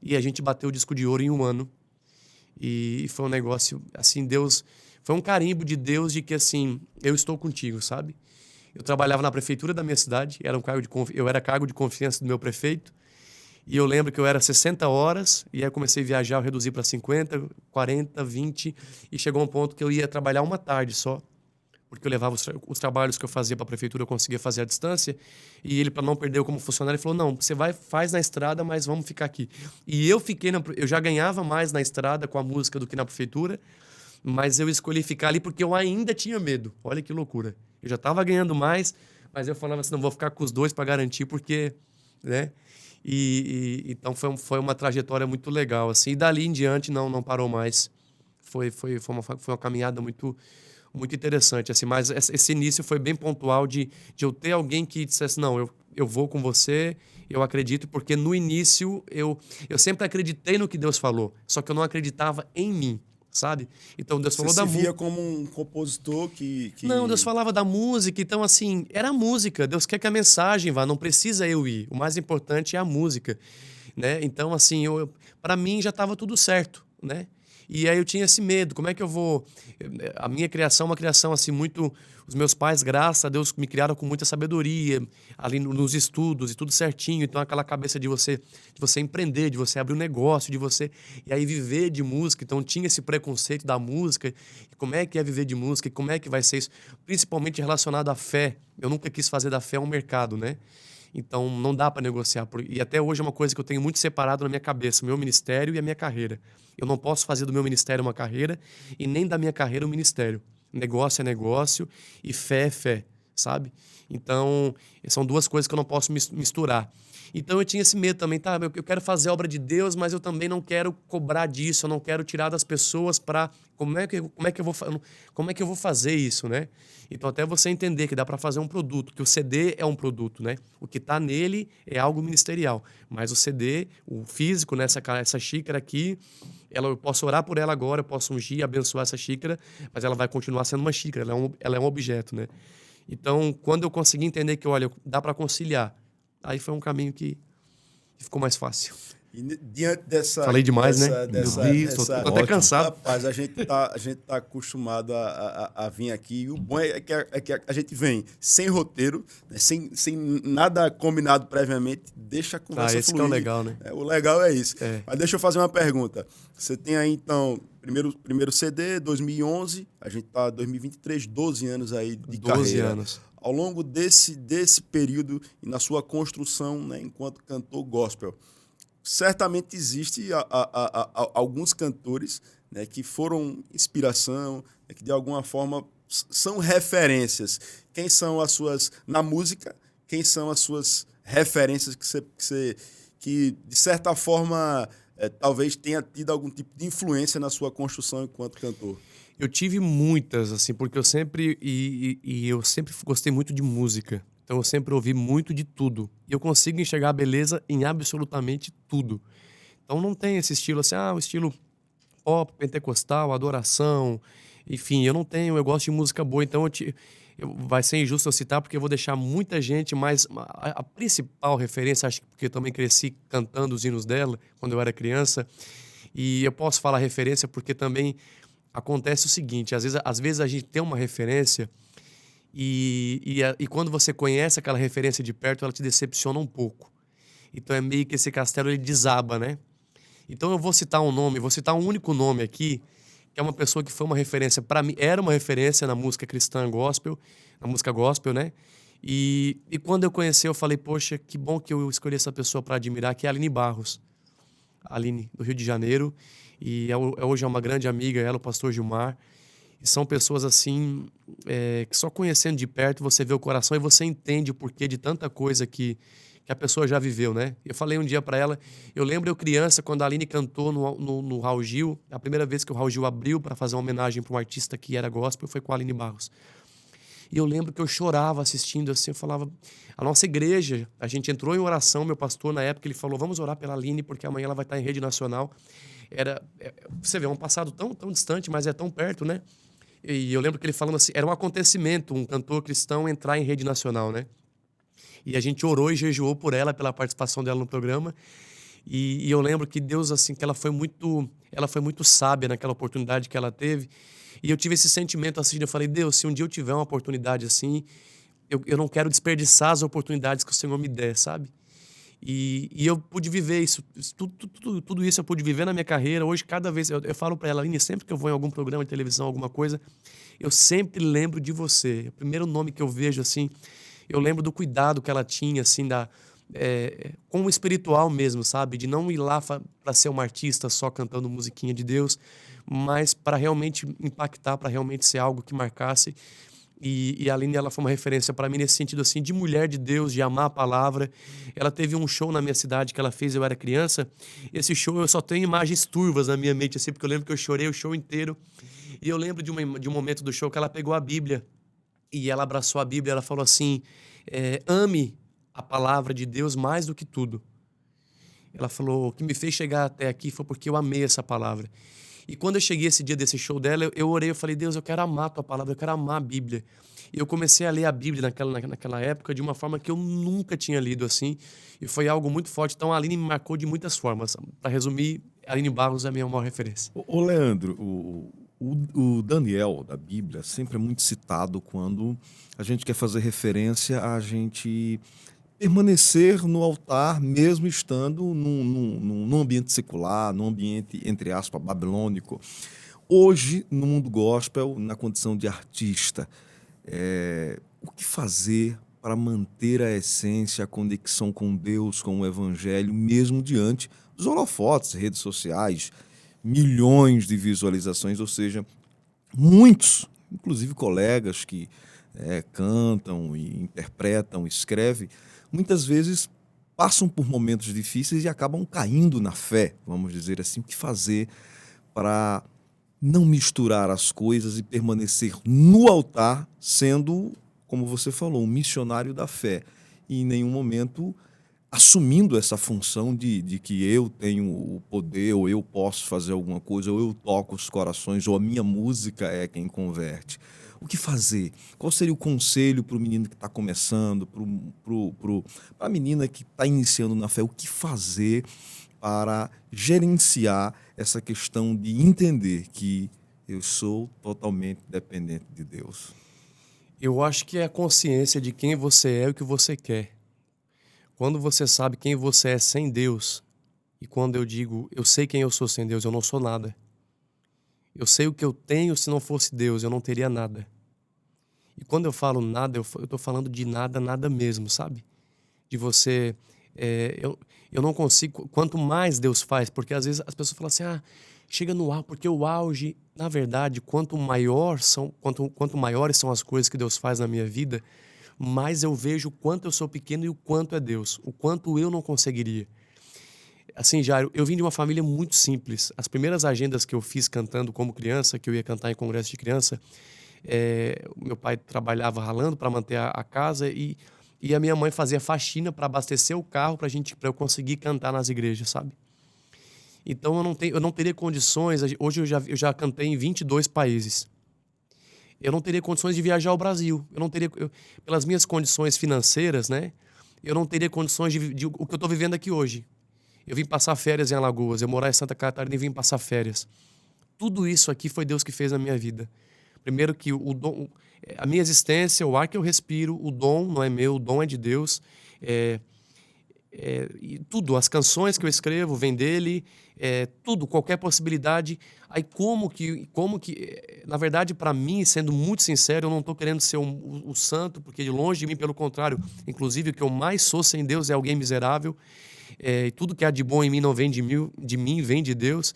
e a gente bateu o disco de ouro em um ano. E foi um negócio, assim, Deus... Foi um carimbo de Deus de que, assim, eu estou contigo, sabe? Eu trabalhava na prefeitura da minha cidade, eu era cargo de confiança do meu prefeito, e eu lembro que eu era 60 horas, e aí eu comecei a viajar, eu reduzi para 50, 40, 20, e chegou um ponto que eu ia trabalhar uma tarde só, porque eu levava os trabalhos que eu fazia para a prefeitura, eu conseguia fazer à distância, e ele, para não perder eu como funcionário, ele falou, não, você faz na estrada, mas vamos ficar aqui. E eu eu já ganhava mais na estrada com a música do que na prefeitura, mas eu escolhi ficar ali porque eu ainda tinha medo. Olha que loucura. Eu já estava ganhando mais, mas eu falava assim, não, vou ficar com os dois para garantir, porque, né? Então foi uma trajetória muito legal, assim. E dali em diante não parou mais. Foi uma caminhada muito interessante, assim. Mas esse início foi bem pontual de eu ter alguém que dissesse, não, eu vou com você, eu acredito, porque no início eu sempre acreditei no que Deus falou, só que eu não acreditava em mim. Sabe? Então Deus falou da música. Você se via como um compositor que... Não, Deus falava da música, então assim, era a música. Deus quer que a mensagem vá, não precisa eu ir. O mais importante é a música, né? Então assim, para mim já estava tudo certo, né? E aí eu tinha esse medo, como é que eu vou... A minha criação é uma criação assim muito... Os meus pais, graças a Deus, me criaram com muita sabedoria, ali nos estudos e tudo certinho. Então aquela cabeça de você empreender, de você abrir um negócio, de você... E aí viver de música. Então tinha esse preconceito da música. E como é que é viver de música? E como é que vai ser isso? Principalmente relacionado à fé. Eu nunca quis fazer da fé um mercado, né? Então não dá para negociar. E até hoje é uma coisa que eu tenho muito separado na minha cabeça, o meu ministério e a minha carreira. Eu não posso fazer do meu ministério uma carreira e nem da minha carreira um ministério. Negócio é negócio e fé é fé, sabe? Então, são duas coisas que eu não posso misturar. Então eu tinha esse medo também, tá? Eu quero fazer a obra de Deus, mas eu também não quero cobrar disso, eu não quero tirar das pessoas para como é que eu vou fazer isso, né? Então até você entender que dá para fazer um produto, que o CD é um produto, né? O que está nele é algo ministerial, mas o CD, o físico, né? Essa xícara aqui, eu posso orar por ela agora, eu posso ungir, abençoar essa xícara, mas ela vai continuar sendo uma xícara, ela é um objeto, né? Então, quando eu consegui entender que, olha, dá para conciliar, aí foi um caminho que ficou mais fácil. E diante dessa... Falei demais, né? Meu Deus, tô até cansado. Rapaz, a gente tá acostumado a vir aqui. E o bom é que a gente vem sem roteiro, né? sem nada combinado previamente, deixa a conversa esse fluir. Que é o legal, né? O legal é isso. É. Mas deixa eu fazer uma pergunta. Você tem aí, então, primeiro CD, 2011, a gente tá em 2023, 12 anos aí de 12 carreira. anos. Ao longo desse período e na sua construção, né, enquanto cantor gospel, certamente existe alguns cantores, né, que foram inspiração, né, que de alguma forma são referências. Quem são as suas, na música, quem são as suas referências que de certa forma, talvez tenha tido algum tipo de influência na sua construção enquanto cantor? Eu tive muitas, assim, porque eu sempre eu sempre gostei muito de música. Então eu sempre ouvi muito de tudo. E eu consigo enxergar a beleza em absolutamente tudo. Então não tem esse estilo assim, o estilo pop, pentecostal, adoração, enfim, eu não tenho, eu gosto de música boa, então vai ser injusto eu citar porque eu vou deixar muita gente, mas a principal referência, acho que porque eu também cresci cantando os hinos dela quando eu era criança, e eu posso falar referência porque também acontece o seguinte, às vezes a gente tem uma referência e quando você conhece aquela referência de perto, ela te decepciona um pouco. Então é meio que esse castelo ele desaba, né? Então eu vou citar um único nome aqui, que é uma pessoa que foi uma referência para mim, era uma referência na música cristã gospel, na música gospel, né? E quando eu conheci, eu falei, poxa, que bom que eu escolhi essa pessoa para admirar, que é a Aline Barros. a Aline, do Rio de Janeiro, e hoje é uma grande amiga, ela, o pastor Gilmar. E são pessoas assim, que só conhecendo de perto você vê o coração e você entende o porquê de tanta coisa que a pessoa já viveu, né? Eu falei um dia para ela, eu lembro eu criança, quando a Aline cantou no Raul Gil, a primeira vez que o Raul Gil abriu para fazer uma homenagem para um artista que era gospel foi com a Aline Barros. E eu lembro que eu chorava assistindo assim, eu falava, a nossa igreja, a gente entrou em oração, meu pastor na época, ele falou, vamos orar pela Aline, porque amanhã ela vai estar em rede nacional. Você vê, é um passado tão distante, mas é tão perto, né? E eu lembro que ele falando assim, era um acontecimento, um cantor cristão entrar em rede nacional, né? E a gente orou e jejuou por ela, pela participação dela no programa. E eu lembro que Deus, assim, que ela foi muito sábia naquela oportunidade que ela teve. E eu tive esse sentimento assim, eu falei, Deus, se um dia eu tiver uma oportunidade assim, eu não quero desperdiçar as oportunidades que o Senhor me der, sabe? E eu pude viver isso, tudo isso eu pude viver na minha carreira. Hoje, cada vez, eu falo para ela, Aline, sempre que eu vou em algum programa de televisão, alguma coisa, eu sempre lembro de você. O primeiro nome que eu vejo, assim, eu lembro do cuidado que ela tinha, assim, com o espiritual mesmo, sabe? De não ir lá para ser uma artista só cantando musiquinha de Deus, mas para realmente impactar, para realmente ser algo que marcasse. E a Aline, ela foi uma referência para mim nesse sentido, assim, de mulher de Deus, de amar a palavra. Ela teve um show na minha cidade que ela fez, eu era criança. Esse show eu só tenho imagens turvas na minha mente, assim, porque eu lembro que eu chorei o show inteiro. E eu lembro de um momento do show que ela pegou a Bíblia e ela abraçou a Bíblia, ela falou assim, ame a palavra de Deus mais do que tudo. Ela falou, o que me fez chegar até aqui foi porque eu amei essa palavra. E quando eu cheguei esse dia desse show dela, eu orei, eu falei, Deus, eu quero amar a tua palavra, eu quero amar a Bíblia. E eu comecei a ler a Bíblia naquela época de uma forma que eu nunca tinha lido assim. E foi algo muito forte. Então a Aline me marcou de muitas formas. Para resumir, a Aline Barros é a minha maior referência. Ô Leandro, o Daniel da Bíblia sempre é muito citado quando a gente quer fazer referência a gente permanecer no altar, mesmo estando num ambiente secular, num ambiente, entre aspas, babilônico. Hoje, no mundo gospel, na condição de artista, o que fazer para manter a essência, a conexão com Deus, com o Evangelho, mesmo diante dos holofotes, redes sociais, milhões de visualizações, ou seja, muitos, inclusive colegas que cantam e interpretam, escrevem, muitas vezes passam por momentos difíceis e acabam caindo na fé, vamos dizer assim. O que fazer para não misturar as coisas e permanecer no altar, sendo, como você falou, um missionário da fé, e em nenhum momento assumindo essa função de que eu tenho o poder, ou eu posso fazer alguma coisa, ou eu toco os corações, ou a minha música é quem converte. O que fazer? Qual seria o conselho para o menino que está começando, para a menina que está iniciando na fé? O que fazer para gerenciar essa questão de entender que eu sou totalmente dependente de Deus? Eu acho que é a consciência de quem você é e o que você quer. Quando você sabe quem você é sem Deus, e quando eu digo, eu sei quem eu sou sem Deus, eu não sou nada. Eu sei o que eu tenho, se não fosse Deus, eu não teria nada. E quando eu falo nada, eu estou falando de nada, nada mesmo, sabe? De você... eu não consigo... Quanto mais Deus faz, porque às vezes as pessoas falam assim, chega no auge, porque o auge, na verdade, quanto maiores são as coisas que Deus faz na minha vida, mais eu vejo o quanto eu sou pequeno e o quanto é Deus, o quanto eu não conseguiria. Assim, Jairo, eu vim de uma família muito simples. As primeiras agendas que eu fiz cantando como criança, que eu ia cantar em congresso de criança, meu pai trabalhava ralando para manter a casa e a minha mãe fazia faxina para abastecer o carro para eu conseguir cantar nas igrejas, sabe? Então eu não teria condições. Hoje eu já cantei em 22 países. Eu não teria condições de viajar ao Brasil. Pelas minhas condições financeiras, né? Eu não teria condições de o que eu estou vivendo aqui hoje. Eu vim passar férias em Alagoas, eu morar em Santa Catarina e vim passar férias. Tudo isso aqui foi Deus que fez na minha vida. Primeiro que o dom, a minha existência, o ar que eu respiro, o dom não é meu, o dom é de Deus. E tudo, as canções que eu escrevo vêm dele, tudo, qualquer possibilidade. Aí como que na verdade, para mim, sendo muito sincero, eu não estou querendo ser o santo, porque de longe de mim, pelo contrário, inclusive o que eu mais sou sem Deus é alguém miserável. e tudo que há de bom em mim não vem de mim, vem de Deus.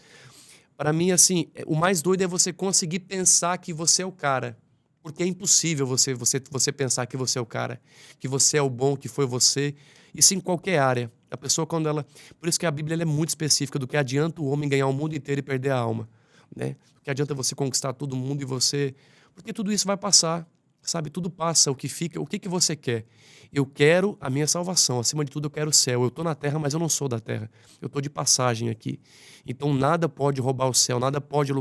Para mim, assim, o mais doido é você conseguir pensar que você é o cara. Porque é impossível você pensar que você é o cara, que você é o bom, que foi você. Isso em qualquer área. A pessoa, quando ela... Por isso que a Bíblia ela é muito específica do que adianta o homem ganhar o mundo inteiro e perder a alma. Né? Do que adianta você conquistar todo mundo e você... Porque tudo isso vai passar, sabe? Tudo passa. O que fica, o que que você quer? Eu quero a minha salvação. Acima de tudo, eu quero o céu. Eu estou na terra, mas eu não sou da terra. Eu estou de passagem aqui. Então, nada pode roubar o céu, nada pode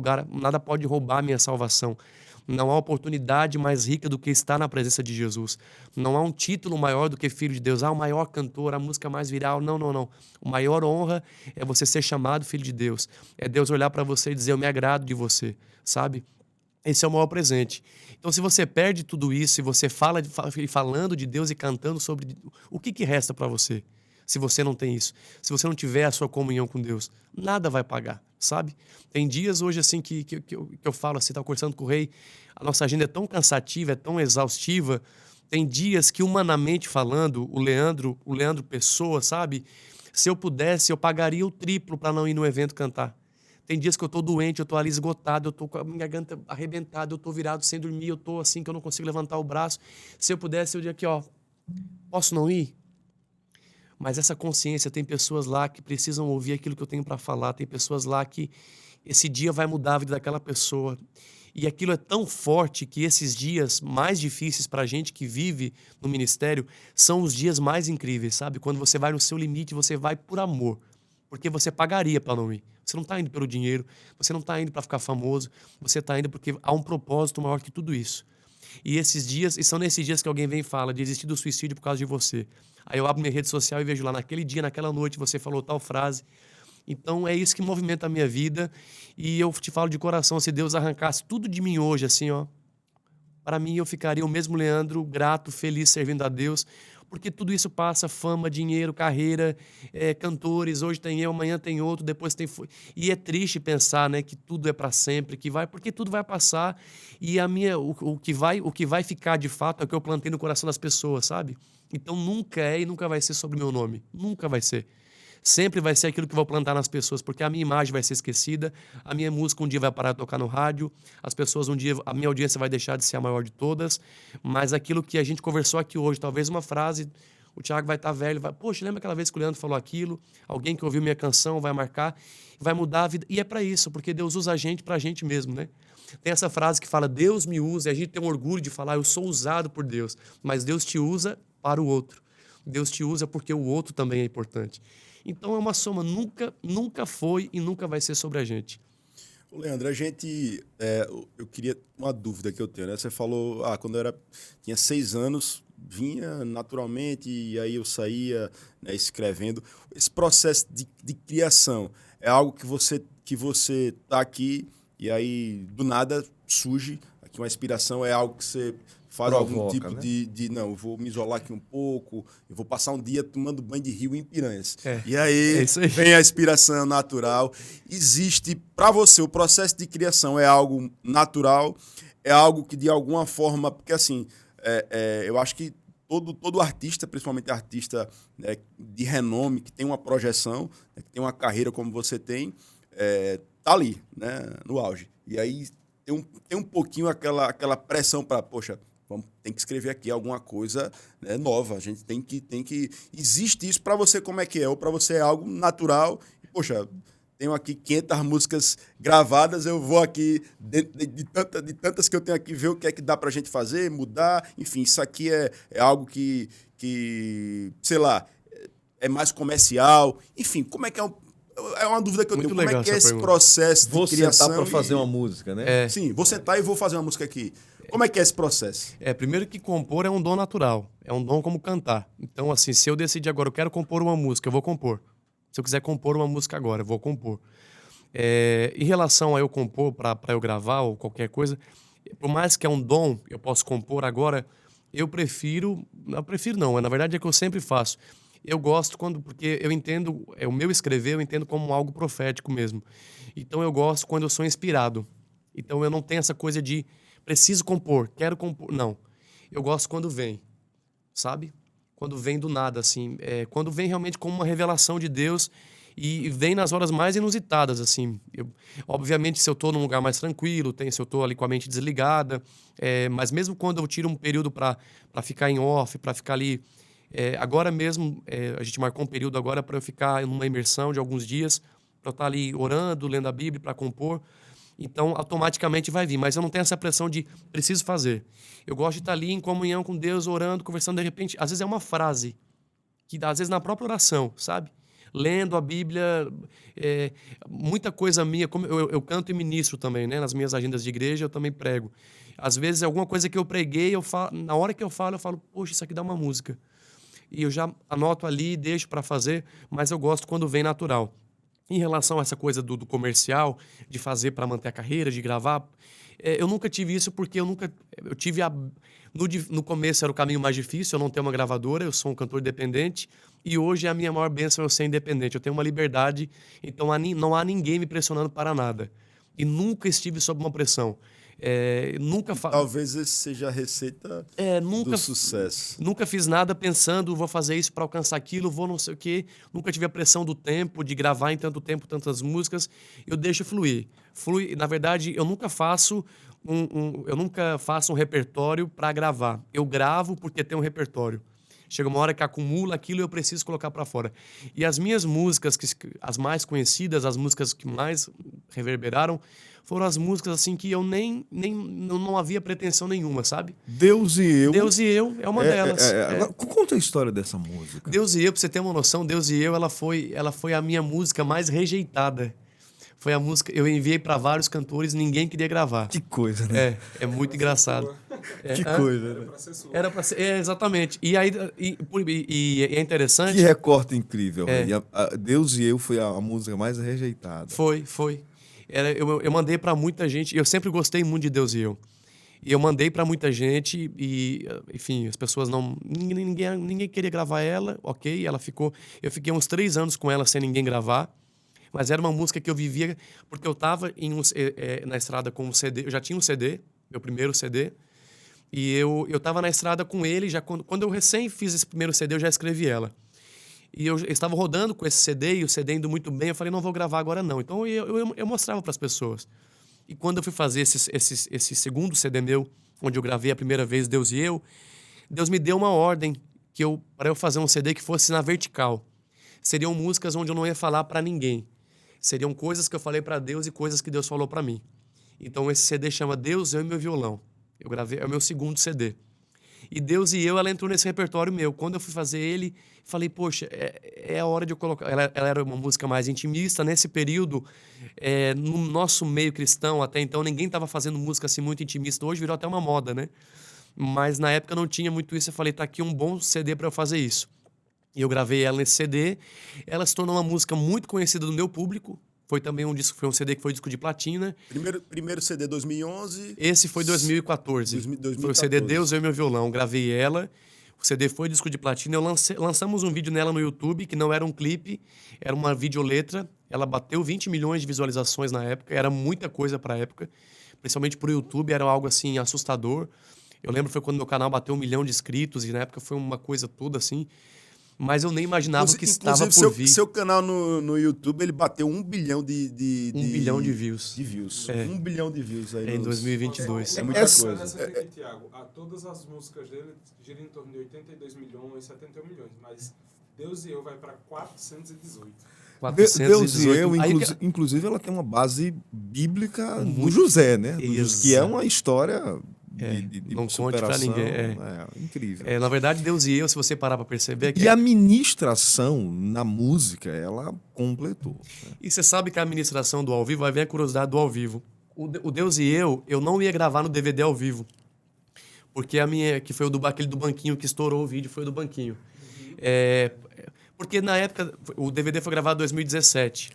roubar a minha salvação. Não há oportunidade mais rica do que estar na presença de Jesus. Não há um título maior do que filho de Deus. Ah, o maior cantor, a música mais viral. Não, não, não. A maior honra é você ser chamado filho de Deus. É Deus olhar para você e dizer, eu me agrado de você, sabe? Esse é o maior presente. Então, se você perde tudo isso, se você falando de Deus e cantando sobre... O que resta para você? Se você não tem isso, se você não tiver a sua comunhão com Deus, nada vai pagar, sabe? Tem dias hoje assim que eu falo assim, estava conversando com o rei, a nossa agenda é tão cansativa, é tão exaustiva, tem dias que humanamente falando, o Leandro Pessoa, sabe? Se eu pudesse, eu pagaria o triplo para não ir no evento cantar. Tem dias que eu tô doente, eu tô ali esgotado, eu tô com a minha garganta arrebentada, eu tô virado sem dormir, eu tô assim que eu não consigo levantar o braço. Se eu pudesse, eu diria aqui, ó, posso não ir? Mas essa consciência, tem pessoas lá que precisam ouvir aquilo que eu tenho para falar, tem pessoas lá que esse dia vai mudar a vida daquela pessoa. E aquilo é tão forte que esses dias mais difíceis para a gente que vive no ministério são os dias mais incríveis, sabe? Quando você vai no seu limite, você vai por amor, porque você pagaria para não ir. Você não está indo pelo dinheiro, você não está indo para ficar famoso, você está indo porque há um propósito maior que tudo isso. E são nesses dias que alguém vem e fala, desistir do suicídio por causa de você. Aí eu abro minha rede social e vejo lá, naquele dia, naquela noite, você falou tal frase. Então é isso que movimenta a minha vida. E eu te falo de coração, se Deus arrancasse tudo de mim hoje, assim, ó, para mim eu ficaria o mesmo Leandro, grato, feliz, servindo a Deus. Porque tudo isso passa, fama, dinheiro, carreira, cantores, hoje tem eu, amanhã tem outro, depois tem... E é triste pensar, né, que tudo é para sempre, porque tudo vai passar e o que vai ficar de fato é o que eu plantei no coração das pessoas, sabe? Então nunca é e nunca vai ser sobre o meu nome, nunca vai ser. Sempre vai ser aquilo que eu vou plantar nas pessoas, porque a minha imagem vai ser esquecida, a minha música um dia vai parar de tocar no rádio, as pessoas um dia, a minha audiência vai deixar de ser a maior de todas, mas aquilo que a gente conversou aqui hoje, talvez uma frase, o Thiago vai estar velho, poxa, lembra aquela vez que o Leandro falou aquilo? Alguém que ouviu minha canção vai marcar, vai mudar a vida. E é para isso, porque Deus usa a gente para a gente mesmo, né? Tem essa frase que fala, Deus me usa, e a gente tem um orgulho de falar, eu sou usado por Deus, mas Deus te usa para o outro. Deus te usa porque o outro também é importante. Então é uma soma, nunca foi e nunca vai ser sobre a gente. Leandro, eu queria uma dúvida que eu tenho, né? Você falou, quando eu tinha 6 anos, vinha naturalmente e aí eu saía, né, escrevendo. Esse processo de criação é algo que você tá aqui e aí do nada surge aqui uma inspiração, é algo que você faz algum tipo, né? Não, eu vou me isolar aqui um pouco, eu vou passar um dia tomando banho de rio em Piranhas. E aí vem a inspiração natural. Existe, para você, o processo de criação é algo natural, é algo que de alguma forma, porque assim, eu acho que todo artista, principalmente artista, né, de renome, que tem uma projeção, né, que tem uma carreira como você tem, tá ali, né, no auge. E aí tem um pouquinho aquela pressão para, poxa, tem que escrever aqui alguma coisa, né, nova. A gente tem que... Existe isso para você como é que é? Ou para você é algo natural? E, poxa, tenho aqui 500 músicas gravadas, eu vou aqui, de tantas que eu tenho aqui, ver o que é que dá para a gente fazer, mudar. Enfim, isso aqui é algo que, sei lá, é mais comercial. Enfim, como é que é uma dúvida que eu tenho. Como é que é esse processo de criação? Vou sentar para fazer uma música, né? Sim, vou sentar e vou fazer uma música aqui. Como é que é esse processo? Primeiro que compor é um dom natural. É um dom como cantar. Então, assim, se eu decidir agora, eu quero compor uma música, eu vou compor. Se eu quiser compor uma música agora, eu vou compor. Em relação a eu compor para eu gravar ou qualquer coisa, por mais que é um dom, eu posso compor agora, eu prefiro... Não, prefiro não, na verdade é que eu sempre faço. Eu gosto porque eu entendo, o meu escrever eu entendo como algo profético mesmo. Então eu gosto quando eu sou inspirado. Então eu não tenho essa coisa de preciso compor, quero compor. Não. Eu gosto quando vem, sabe? quando vem do nada, assim. Quando vem realmente como uma revelação de Deus e vem nas horas mais inusitadas, assim. Obviamente, se eu estou num lugar mais tranquilo, se eu estou ali com a mente desligada, mas mesmo quando eu tiro um período para ficar em off, para ficar ali... agora mesmo, a gente marcou um período agora para eu ficar numa imersão de alguns dias, para eu estar ali orando, lendo a Bíblia, para compor. Então, automaticamente vai vir. Mas eu não tenho essa pressão de preciso fazer. Eu gosto de estar ali em comunhão com Deus, orando, conversando. De repente, às vezes é uma frase, que às vezes na própria oração, sabe? Lendo a Bíblia, muita coisa minha. Como eu canto e ministro também, né? Nas minhas agendas de igreja, eu também prego. Às vezes, alguma coisa que eu preguei, na hora que eu falo, poxa, isso aqui dá uma música. E eu já anoto ali, deixo para fazer, mas eu gosto quando vem natural. Em relação a essa coisa do comercial, de fazer para manter a carreira, de gravar, eu nunca tive isso porque eu tive no começo era o caminho mais difícil, eu não tenho uma gravadora, eu sou um cantor independente e hoje a minha maior bênção é eu ser independente, eu tenho uma liberdade, então não há ninguém me pressionando para nada. E nunca estive sob uma pressão. Talvez esse seja a receita do sucesso. Nunca fiz nada pensando, vou fazer isso para alcançar aquilo, vou não sei o quê. Nunca tive a pressão do tempo, de gravar em tanto tempo, tantas músicas. Eu deixo fluir. Na verdade, eu nunca faço um repertório para gravar. Eu gravo porque tem um repertório. Chega uma hora que acumula aquilo e eu preciso colocar para fora. E as minhas músicas, as mais conhecidas, as músicas que mais reverberaram, foram as músicas assim que eu não havia pretensão nenhuma, sabe? Deus e Eu. Deus e Eu é uma delas. Conta a história dessa música. Deus e Eu, pra você ter uma noção, Deus e Eu, ela foi a minha música mais rejeitada. Foi a música, eu enviei para vários cantores, ninguém queria gravar. Que coisa, né? É muito engraçado. Que coisa, né? Era pra ser, exatamente. E aí, é interessante. Que recorte incrível. Deus e Eu foi a música mais rejeitada. Foi. Eu mandei para muita gente. Eu sempre gostei muito de Deus e Eu. E eu mandei para muita gente e, enfim, as pessoas não... Ninguém queria gravar ela, ok? Ela ficou... Eu fiquei uns 3 anos com ela sem ninguém gravar. Mas era uma música que eu vivia... Porque eu estava na estrada com um CD. Eu já tinha um CD, meu primeiro CD. E eu estava na estrada com ele. Quando eu recém fiz esse primeiro CD, eu já escrevi ela. E eu estava rodando com esse CD e o CD indo muito bem. Eu falei, não vou gravar agora não. Então eu mostrava para as pessoas. E quando eu fui fazer esse segundo CD meu, onde eu gravei a primeira vez Deus e Eu, Deus me deu uma ordem para eu fazer um CD que fosse na vertical. Seriam músicas onde eu não ia falar para ninguém. Seriam coisas que eu falei para Deus e coisas que Deus falou para mim. Então esse CD chama Deus, Eu e Meu Violão. Eu gravei, é o meu segundo CD. E Deus e Eu, ela entrou nesse repertório meu. Quando eu fui fazer ele, falei, poxa, é a hora de eu colocar... Ela era uma música mais intimista. Nesse período, no nosso meio cristão, até então, ninguém estava fazendo música assim muito intimista. Hoje virou até uma moda, né? Mas na época não tinha muito isso. Eu falei, tá aqui um bom CD para eu fazer isso. E eu gravei ela nesse CD. Ela se tornou uma música muito conhecida do meu público. Foi também um CD que foi disco de platina. Primeiro CD 2011. Esse foi 2014. 2014. Foi o CD Deus, Eu e Meu Violão. Gravei ela. O CD foi disco de platina. Lançamos um vídeo nela no YouTube, que não era um clipe, era uma videoletra. Ela bateu 20 milhões de visualizações na época. Era muita coisa para a época. Principalmente para o YouTube, era algo assim assustador. Eu lembro que foi quando meu canal bateu 1 milhão de inscritos e na época foi uma coisa toda assim. Mas eu nem imaginava que estava por vir. Seu canal no YouTube, ele bateu 1 bilhão de 1 bilhão de views. 1 bilhão de views aí. Em 2022. É muita coisa. Tiago, todas as músicas dele giram em torno de 82 milhões, 71 milhões. Mas Deus e Eu vai para 418. Deus e Eu, inclusive, ela tem uma base bíblica do José, né? Que é uma história... de não conte pra ninguém. Incrível. Na verdade, Deus e Eu, se você parar pra perceber... E a ministração na música, ela completou. Né? E você sabe que a ministração do ao vivo, vai vir a curiosidade do ao vivo. O Deus e Eu não ia gravar no DVD ao vivo. Porque que foi aquele do banquinho que estourou o vídeo, foi o do banquinho. Porque na época, o DVD foi gravado em 2017.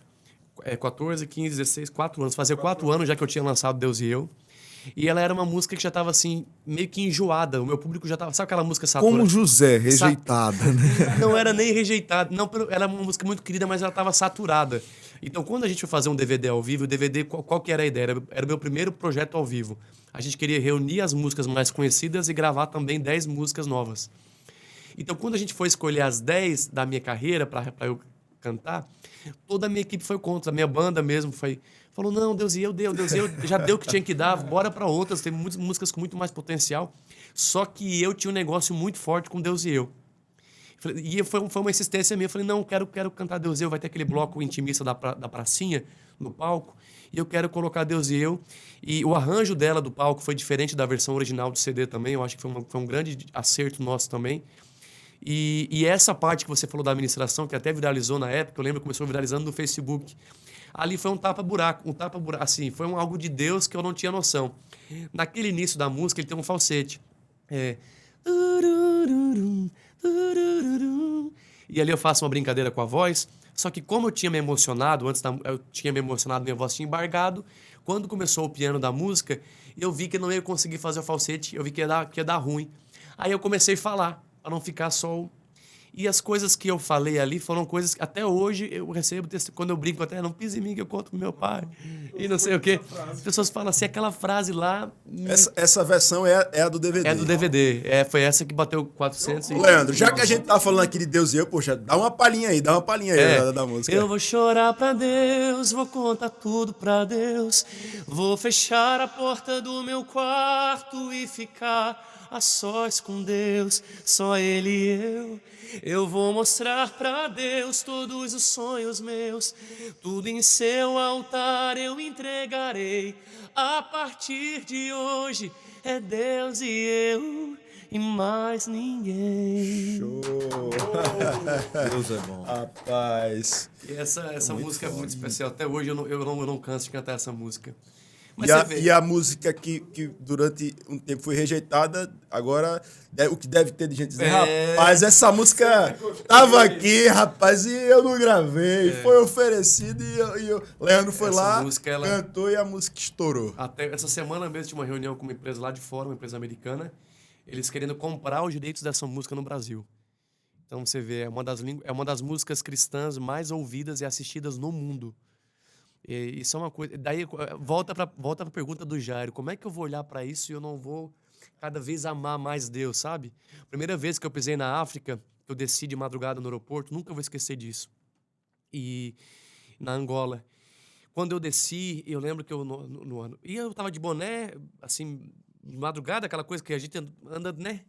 14, 15, 16, 4 anos. Fazia 4 anos já que eu tinha lançado Deus e Eu. E ela era uma música que já estava assim, meio que enjoada. O meu público já estava... Sabe aquela música saturada? Como José, rejeitada, né? Não era nem rejeitada. Não, era uma música muito querida, mas ela estava saturada. Então, quando a gente foi fazer um DVD ao vivo, o DVD, qual que era a ideia? Era o meu primeiro projeto ao vivo. A gente queria reunir as músicas mais conhecidas e gravar também 10 músicas novas. Então, quando a gente foi escolher as 10 da minha carreira para eu cantar, toda a minha equipe foi contra. A minha banda mesmo falou, não, Deus e eu, já deu o que tinha que dar, bora para outras, tem muitas músicas com muito mais potencial. Só que eu tinha um negócio muito forte com Deus e eu. E foi uma insistência minha. Eu falei, não, quero cantar Deus e eu. Vai ter aquele bloco intimista da pracinha no palco. E eu quero colocar Deus e eu. E o arranjo dela do palco foi diferente da versão original do CD também. Eu acho que foi um grande acerto nosso também. E essa parte que você falou da administração, que até viralizou na época, eu lembro que começou viralizando no Facebook. Ali foi um tapa-buraco, assim, foi algo de Deus que eu não tinha noção. Naquele início da música, ele tem um falsete. E ali eu faço uma brincadeira com a voz, só que como eu tinha me emocionado, minha voz tinha embargado, quando começou o piano da música, eu vi que eu não ia conseguir fazer o falsete, eu vi que ia dar ruim. Aí eu comecei a falar, para não ficar só... E as coisas que eu falei ali foram coisas que até hoje eu recebo, quando eu brinco até, não pise em mim que eu conto com meu pai, e não sei o quê. As pessoas falam assim, aquela frase lá... Essa versão é a do DVD. É do DVD, foi essa que bateu 400 e... Leandro, já que a gente tá falando aqui de Deus e eu, poxa, dá uma palhinha aí da música. Eu vou chorar pra Deus, vou contar tudo pra Deus, vou fechar a porta do meu quarto e ficar a sós com Deus, só Ele e eu. Eu vou mostrar pra Deus todos os sonhos meus, tudo em seu altar eu entregarei. A partir de hoje é Deus e eu e mais ninguém. Show! Deus é bom. Rapaz. E essa música é muito especial. Até hoje eu não canso de cantar essa música. Mas E a música que durante um tempo foi rejeitada, agora o que deve ter de gente dizendo, rapaz, essa música tava aqui, rapaz, e eu não gravei, foi oferecido e Leandro foi Essa lá, música, ela... cantou e a música estourou. Até essa semana mesmo tinha uma reunião com uma empresa lá de fora, uma empresa americana, eles querendo comprar os direitos dessa música no Brasil. Então você vê, é uma das músicas cristãs mais ouvidas e assistidas no mundo. E isso é uma coisa... Daí volta pra pergunta do Jairo. Como é que eu vou olhar para isso e eu não vou cada vez amar mais Deus, sabe? Primeira vez que eu pisei na África, eu desci de madrugada no aeroporto, nunca vou esquecer disso. E na Angola. Quando eu desci, eu lembro que e eu tava de boné, assim, de madrugada, aquela coisa que a gente anda, né?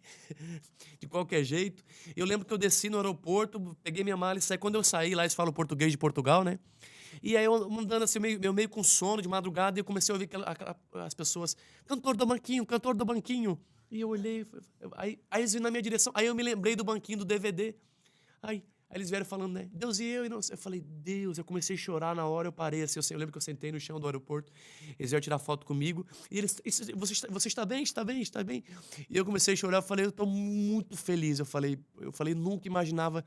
De qualquer jeito. Eu lembro que eu desci no aeroporto, peguei minha mala e saí. Quando eu saí, lá eles falam português de Portugal, né? E aí eu andando assim, meio com sono de madrugada, e eu comecei a ouvir as pessoas, cantor do banquinho. E eu olhei, aí eles viram na minha direção, aí eu me lembrei do banquinho do DVD. Aí eles vieram falando, né, Deus e eu não sei. Eu falei, Deus, eu comecei a chorar na hora, eu parei assim, eu lembro que eu sentei no chão do aeroporto, eles vieram tirar foto comigo, e eles, você está bem? Está bem? E eu comecei a chorar, eu falei, eu estou muito feliz. Eu falei, nunca imaginava.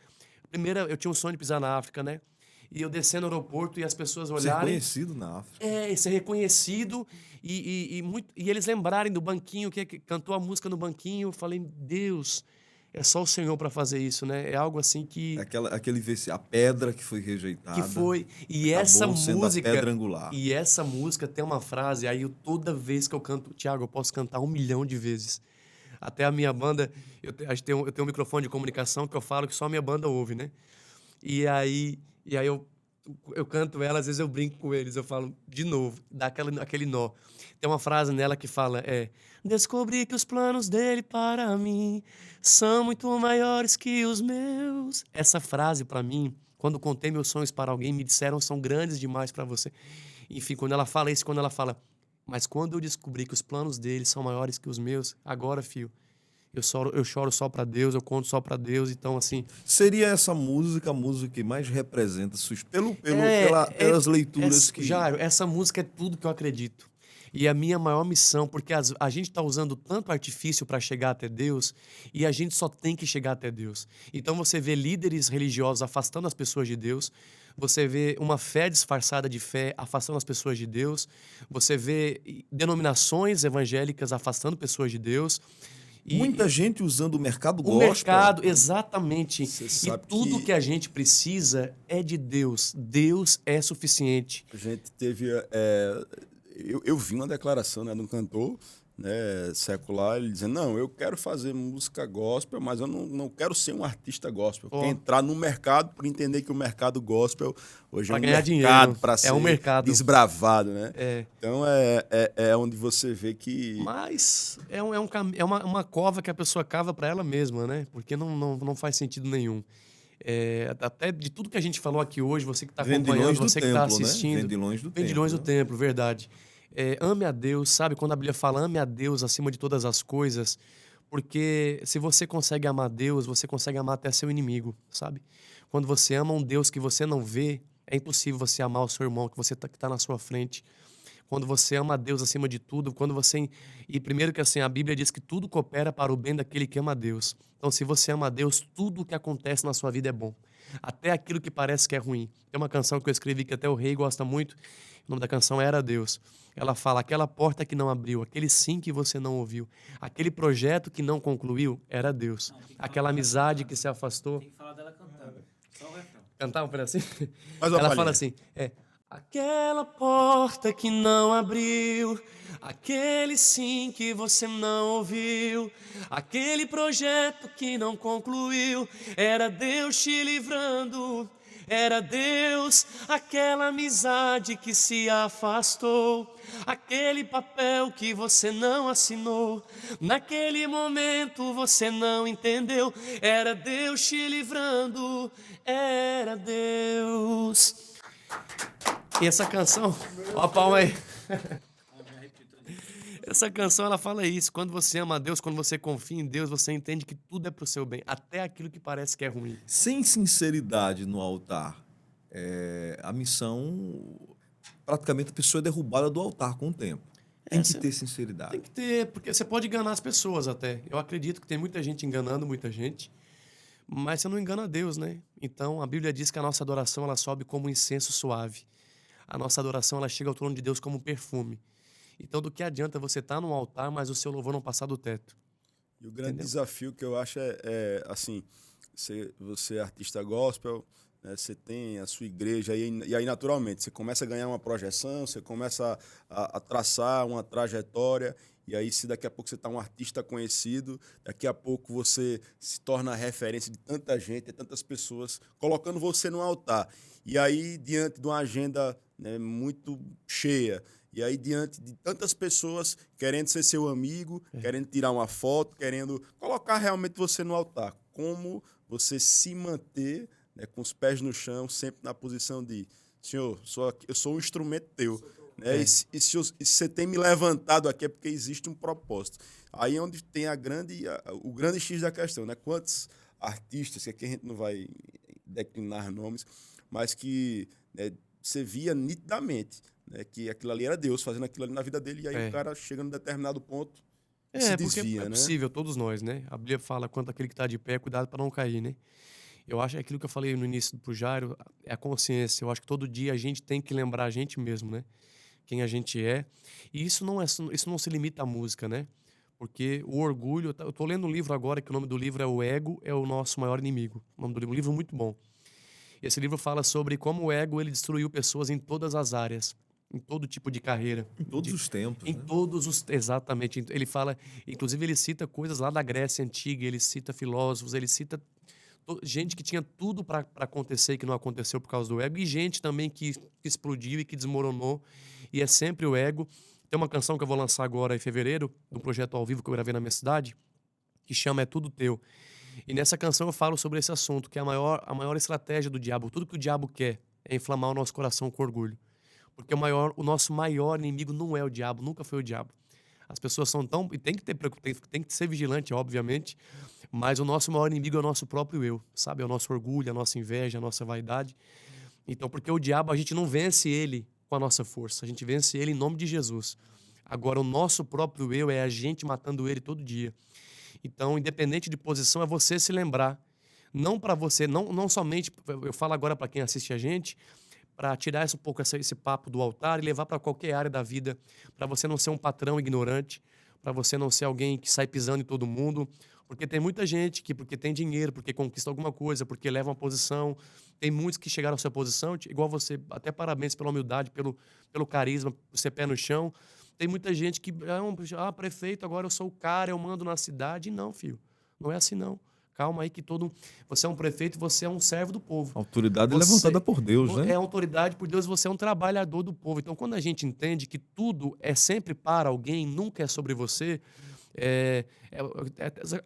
Primeiro, eu tinha um sonho de pisar na África, né? E eu descendo no aeroporto e as pessoas olharem... Ser reconhecido na África. Ser reconhecido e eles lembrarem do banquinho, que cantou a música no banquinho. Eu falei, Deus, é só o Senhor para fazer isso, né? É algo assim que... A pedra que foi rejeitada. Que foi. E essa música... A pedra angular. E essa música tem uma frase, aí toda vez que eu canto... Tiago, eu posso cantar 1 milhão de vezes. Até a minha banda... Eu tenho um microfone de comunicação que eu falo que só a minha banda ouve, né? E aí eu canto ela, às vezes eu brinco com eles, eu falo de novo, dá aquele nó. Tem uma frase nela que fala, descobri que os planos dele para mim são muito maiores que os meus. Essa frase, para mim, quando contei meus sonhos para alguém, me disseram, são grandes demais para você. Enfim, quando ela fala isso, mas quando eu descobri que os planos dele são maiores que os meus, agora, filho, eu choro só pra Deus, eu conto só pra Deus, então assim... Seria essa música a música que mais representa pelas leituras que... Jairo, essa música é tudo que eu acredito. E a minha maior missão, porque a gente está usando tanto artifício para chegar até Deus, e a gente só tem que chegar até Deus. Então você vê líderes religiosos afastando as pessoas de Deus, você vê uma fé disfarçada de fé afastando as pessoas de Deus, você vê denominações evangélicas afastando pessoas de Deus... Muita gente usando o mercado gospel. O mercado, exatamente. Você e tudo que a gente precisa é de Deus. Deus é suficiente. A gente teve... Eu vi uma declaração, né, de um cantor né, secular, ele dizendo, não, eu quero fazer música gospel, mas eu não quero ser um artista gospel. Eu quero entrar no mercado por entender que o mercado gospel hoje Pra é um ganhar mercado dinheiro. para ser É um mercado. desbravado, né? É. Então é onde você vê que... Mas é uma cova que a pessoa cava para ela mesma, né? Porque não faz sentido nenhum. Até de tudo que a gente falou aqui hoje, você que está Vem de acompanhando, longe do você que está templo, né? assistindo. Vem de longe do Vem de templo, longe do né? templo, verdade. Ame a Deus, sabe? Quando a Bíblia fala ame a Deus acima de todas as coisas, porque se você consegue amar Deus, você consegue amar até seu inimigo, sabe? Quando você ama um Deus que você não vê, é impossível você amar o seu irmão que tá na sua frente. Quando você ama a Deus acima de tudo, quando você... E primeiro que assim, a Bíblia diz que tudo coopera para o bem daquele que ama a Deus. Então, se você ama a Deus, tudo o que acontece na sua vida é bom. Até aquilo que parece que é ruim. Tem uma canção que eu escrevi que até o rei gosta muito. O nome da canção Era Deus. Ela fala, aquela porta que não abriu, aquele sim que você não ouviu, aquele projeto que não concluiu, era Deus. Não, tem que falar Aquela dela amizade cantando. que se afastou. Tem que falar dela cantando. Só o refrão. Cantar um pedacinho? Mais uma Ela palhinha. fala assim, aquela porta que não abriu, aquele sim que você não ouviu, aquele projeto que não concluiu, era Deus te livrando, era Deus, aquela amizade que se afastou, aquele papel que você não assinou, naquele momento você não entendeu, era Deus te livrando, era Deus. E essa canção, ó a palma aí. Essa canção ela fala isso, quando você ama a Deus, quando você confia em Deus, você entende que tudo é pro seu bem, até aquilo que parece que é ruim. Sem sinceridade no altar, a missão, praticamente a pessoa é derrubada do altar com o tempo. Tem que ter sinceridade. Tem que ter, porque você pode enganar as pessoas até. Eu acredito que tem muita gente enganando muita gente, mas você não engana a Deus, né? Então a Bíblia diz que a nossa adoração ela sobe como um incenso suave. A nossa adoração ela chega ao trono de Deus como um perfume. Então do que adianta você estar no altar, mas o seu louvor não passar do teto? E o grande Entendeu? desafio que eu acho assim, você é artista gospel, né, você tem a sua igreja, e aí naturalmente você começa a ganhar uma projeção, você começa a traçar uma trajetória, e aí se daqui a pouco você está um artista conhecido, daqui a pouco você se torna a referência de tanta gente, de tantas pessoas, colocando você no altar. E aí, diante de uma agenda, né, muito cheia, e aí, diante de tantas pessoas querendo ser seu amigo, querendo tirar uma foto, querendo colocar realmente você no altar. Como você se manter, né, com os pés no chão, sempre na posição de Senhor, eu sou um instrumento teu. Né? E se você tem me levantado aqui é porque existe um propósito. Aí é onde tem o grande X da questão. Né? Quantos artistas, que aqui a gente não vai declinar nomes, mas que, né, você via nitidamente, né, que aquilo ali era Deus fazendo aquilo ali na vida dele, e aí o cara chega num determinado ponto e se Porque desvia, é né? possível, todos nós, né? A Bíblia fala, quanto aquele que está de pé, cuidado para não cair, né? Eu acho que aquilo que eu falei no início pro Jairo é a consciência. Eu acho que todo dia a gente tem que lembrar a gente mesmo, né? Quem a gente é. E isso não se limita à música, né? Porque o orgulho... Eu tô lendo um livro agora, que o nome do livro é O Ego é o Nosso Maior Inimigo. O nome do livro, um livro muito bom. Esse livro fala sobre como o ego ele destruiu pessoas em todas as áreas, em todo tipo de carreira. Em todos os tempos. Em né? todos os... Exatamente. Ele fala... Inclusive, ele cita coisas lá da Grécia Antiga, ele cita filósofos, ele cita gente que tinha tudo para acontecer e que não aconteceu por causa do ego, e gente também que explodiu e que desmoronou, e é sempre o ego. Tem uma canção que eu vou lançar agora em fevereiro, de um projeto ao vivo que eu gravei na minha cidade, que chama É Tudo Teu. E nessa canção eu falo sobre esse assunto, que é a maior estratégia do diabo. Tudo que o diabo quer é inflamar o nosso coração com orgulho. Porque o nosso maior inimigo não é o diabo, nunca foi o diabo. As pessoas são tão... E tem que ser vigilante, obviamente, mas o nosso maior inimigo é o nosso próprio eu, sabe? É o nosso orgulho, a nossa inveja, a nossa vaidade. Então, porque o diabo, a gente não vence ele com a nossa força, a gente vence ele em nome de Jesus. Agora, o nosso próprio eu é a gente matando ele todo dia. Então, independente de posição, é você se lembrar. Não para você, não somente... Eu falo agora para quem assiste a gente, para tirar um pouco esse papo do altar e levar para qualquer área da vida, para você não ser um patrão ignorante, para você não ser alguém que sai pisando em todo mundo, porque tem muita gente que, porque tem dinheiro, porque conquista alguma coisa, porque leva uma posição, tem muitos que chegaram à sua posição, igual você, até parabéns pela humildade, pelo carisma, por ser pé no chão, Tem muita gente que, prefeito, agora eu sou o cara, eu mando na cidade. Não, filho, não é assim não. Calma aí que você é um prefeito, você é um servo do povo. Autoridade Você levantada por Deus, né? É autoridade por Deus, você é um trabalhador do povo. Então, quando a gente entende que tudo é sempre para alguém, nunca é sobre você,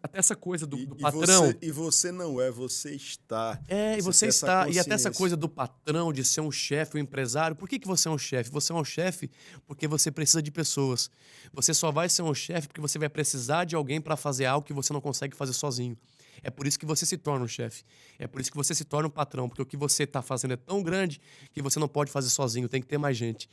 até essa coisa do patrão. Você não é, você está. E você tem essa está. E até essa consciência. coisa do patrão, de ser um chefe, um empresário. Por que você é um chefe? Você é um chefe porque você precisa de pessoas. Você só vai ser um chefe porque você vai precisar de alguém para fazer algo que você não consegue fazer sozinho. É por isso que você se torna um chefe. É por isso que você se torna um patrão. Porque o que você está fazendo é tão grande que você não pode fazer sozinho. Tem que ter mais gente.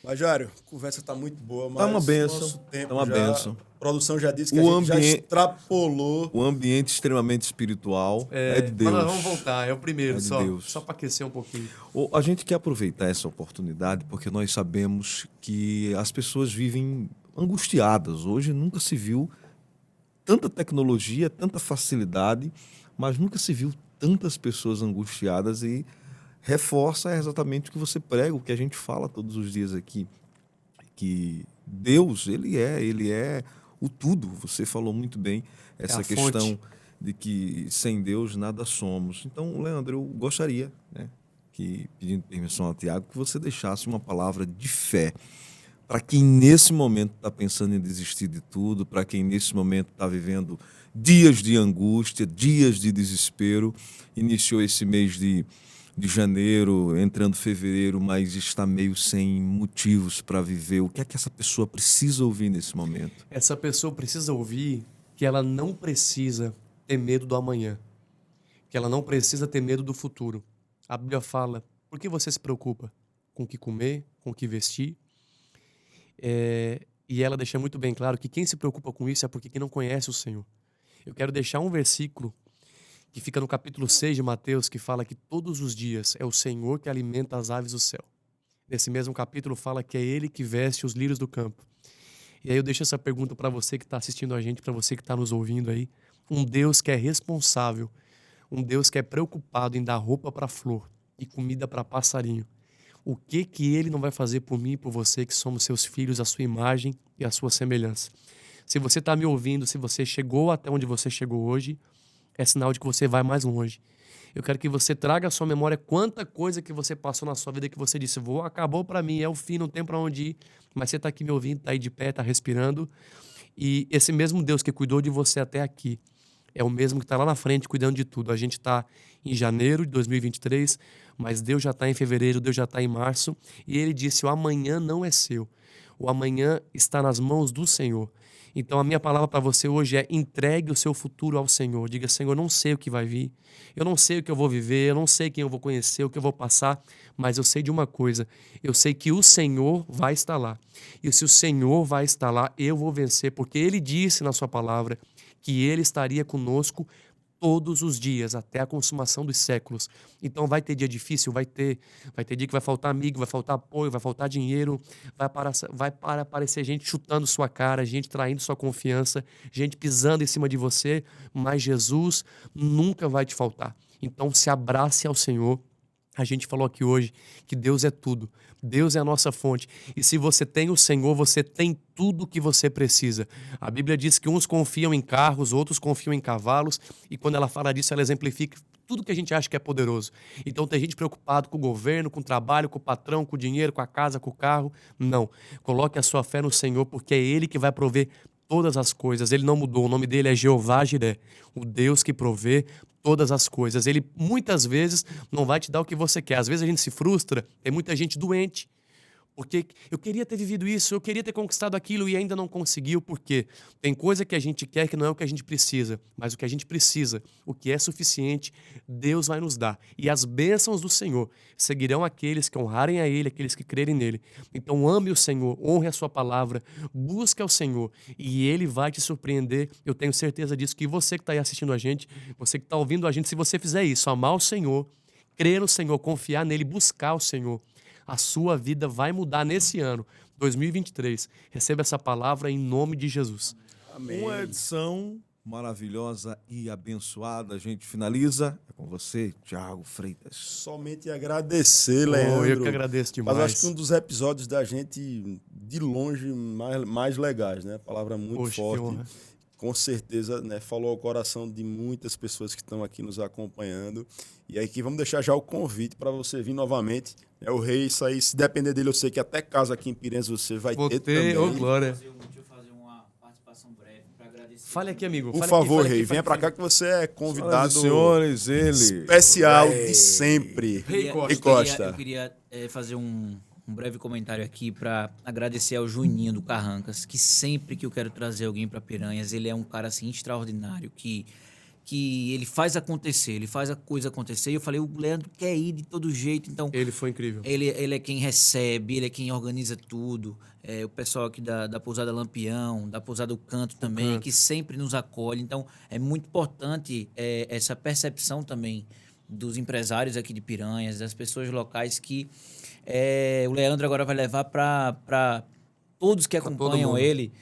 Mas, Jário, a conversa está muito boa, mas Tá uma bênção, nosso tempo tá uma bênção. A produção já disse que O a gente já extrapolou. O ambiente extremamente espiritual é de Deus. Mas nós vamos voltar, é o primeiro, É de só Deus. para aquecer um pouquinho. A gente quer aproveitar essa oportunidade porque nós sabemos que as pessoas vivem angustiadas. Hoje nunca se viu tanta tecnologia, tanta facilidade, mas nunca se viu tantas pessoas angustiadas e reforça exatamente o que você prega, o que a gente fala todos os dias aqui, que Deus, ele é o tudo. Você falou muito bem essa a questão fonte. de que sem Deus nada somos. Então, Leandro, eu gostaria, pedindo permissão a Tiago, que você deixasse uma palavra de fé para quem nesse momento está pensando em desistir de tudo, para quem nesse momento está vivendo dias de angústia, dias de desespero, iniciou esse mês de janeiro, entrando fevereiro, mas está meio sem motivos para viver. O que é que essa pessoa precisa ouvir nesse momento? Essa pessoa precisa ouvir que ela não precisa ter medo do amanhã, que ela não precisa ter medo do futuro. A Bíblia fala, por que você se preocupa com o que comer, com o que vestir? E ela deixa muito bem claro que quem se preocupa com isso é porque quem não conhece o Senhor. Eu quero deixar um versículo que fica no capítulo 6 de Mateus, que fala que todos os dias é o Senhor que alimenta as aves do céu. Nesse mesmo capítulo fala que é Ele que veste os lírios do campo. E aí eu deixo essa pergunta para você que está assistindo a gente, para você que está nos ouvindo aí. Um Deus que é responsável, um Deus que é preocupado em dar roupa para flor e comida para passarinho. O que Ele não vai fazer por mim e por você, que somos seus filhos, a sua imagem e a sua semelhança? Se você está me ouvindo, se você chegou até onde você chegou hoje, é sinal de que você vai mais longe. Eu quero que você traga à sua memória quanta coisa que você passou na sua vida que você disse, acabou para mim, é o fim, não tem para onde ir. Mas você está aqui me ouvindo, está aí de pé, está respirando. E esse mesmo Deus que cuidou de você até aqui é o mesmo que está lá na frente cuidando de tudo. A gente está em janeiro de 2023, mas Deus já está em fevereiro, Deus já está em março. E Ele disse, o amanhã não é seu. O amanhã está nas mãos do Senhor. Então a minha palavra para você hoje é entregue o seu futuro ao Senhor. Diga, Senhor, eu não sei o que vai vir, eu não sei o que eu vou viver, eu não sei quem eu vou conhecer, o que eu vou passar, mas eu sei de uma coisa, eu sei que o Senhor vai estar lá. E se o Senhor vai estar lá, eu vou vencer, porque Ele disse na sua palavra que Ele estaria conosco todos os dias, até a consumação dos séculos. Então vai ter dia difícil, vai ter dia que vai faltar amigo, vai faltar apoio, vai faltar dinheiro, vai aparecer gente chutando sua cara, gente traindo sua confiança, gente pisando em cima de você, mas Jesus nunca vai te faltar. Então se abrace ao Senhor. A gente falou aqui hoje que Deus é tudo. Deus é a nossa fonte. E se você tem o Senhor, você tem tudo o que você precisa. A Bíblia diz que uns confiam em carros, outros confiam em cavalos. E quando ela fala disso, ela exemplifica tudo que a gente acha que é poderoso. Então tem gente preocupada com o governo, com o trabalho, com o patrão, com o dinheiro, com a casa, com o carro. Não. Coloque a sua fé no Senhor, porque é Ele que vai prover todas as coisas. Ele não mudou. O nome dele é Jeová Jiré, o Deus que provê todas as coisas. Ele muitas vezes não vai te dar o que você quer. Às vezes a gente se frustra, tem muita gente doente. Porque eu queria ter vivido isso, eu queria ter conquistado aquilo e ainda não conseguiu, porque tem coisa que a gente quer que não é o que a gente precisa, mas o que a gente precisa, o que é suficiente, Deus vai nos dar. E as bênçãos do Senhor seguirão aqueles que honrarem a Ele, aqueles que crerem nele. Então ame o Senhor, honre a sua palavra, busque ao Senhor e Ele vai te surpreender. Eu tenho certeza disso, que você que está aí assistindo a gente, você que está ouvindo a gente, se você fizer isso, amar o Senhor, crer no Senhor, confiar nele, buscar o Senhor, a sua vida vai mudar nesse ano, 2023. Receba essa palavra em nome de Jesus. Amém. Uma edição maravilhosa e abençoada. A gente finaliza. É com você, Thiago Freitas. Somente agradecer, Leandro. Eu que agradeço demais. Mas acho que um dos episódios da gente de longe, mais legais, né? Palavra muito Poxa, que forte. honra. Com certeza, né, falou ao coração de muitas pessoas que estão aqui nos acompanhando. E aí que vamos deixar já o convite para você vir novamente. O Rei, isso aí, se depender dele, eu sei que até casa aqui em Piranhas você vai Vou ter ter, ô também. glória. Deixa eu fazer uma participação breve para agradecer. Fale aqui, amigo. Por Fale favor, aqui, fale Rei, aqui, venha fale para aqui. cá que você é Senhoras convidado e senhores, ele. especial Rei. de sempre. Rei Costa. Rei Costa. Eu queria fazer um breve comentário aqui para agradecer ao Juninho do Carrancas, que sempre que eu quero trazer alguém para Piranhas, ele é um cara assim extraordinário, que ele faz acontecer, ele faz a coisa acontecer. E eu falei, o Leandro quer ir de todo jeito, então Ele foi incrível. ele é quem recebe, ele é quem organiza tudo. O pessoal aqui da Pousada Lampião, da Pousada do Canto também, Canto. que sempre nos acolhe. Então, é muito importante essa percepção também dos empresários aqui de Piranhas, das pessoas locais que o Leandro agora vai levar para todos que todo acompanham mundo. ele,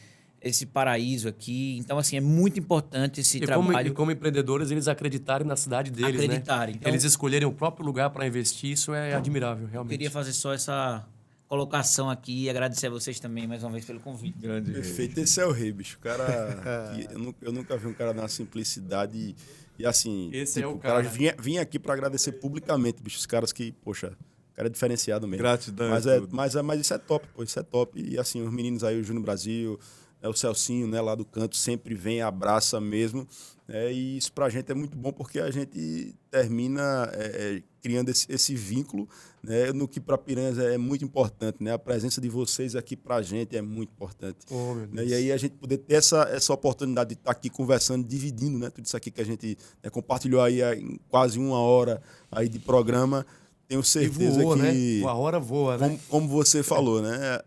esse paraíso aqui. Então, assim, é muito importante esse E trabalho. como empreendedores, eles acreditarem na cidade deles, Acreditarem. né? Então- Eles escolherem o próprio lugar para investir, isso é admirável, Eu realmente. queria fazer só essa colocação aqui e agradecer a vocês também mais uma vez pelo convite. Grande Rei. Perfeito, esse é o Rei, bicho. O cara. Eu nunca vi um cara na simplicidade e assim. Esse é o cara. cara. Vinha aqui para agradecer publicamente, bicho. Os caras que, poxa, o cara é diferenciado mesmo. Gratidão. Mas isso é top, pô. Isso é top. E assim, os meninos aí, o Júnior Brasil, o Celcinho, né, lá do canto, sempre vem, abraça mesmo. E isso pra gente é muito bom porque a gente termina criando esse vínculo, né, no que para Piranhas é muito importante, né? A presença de vocês aqui pra gente é muito importante. Oh, meu Né? Deus. E aí a gente poder ter essa oportunidade de estar aqui conversando, dividindo, né, tudo isso aqui que a gente compartilhou aí em quase 1 hora aí de programa. Tenho E certeza voou, que, né? A hora voa, né? como você falou, né,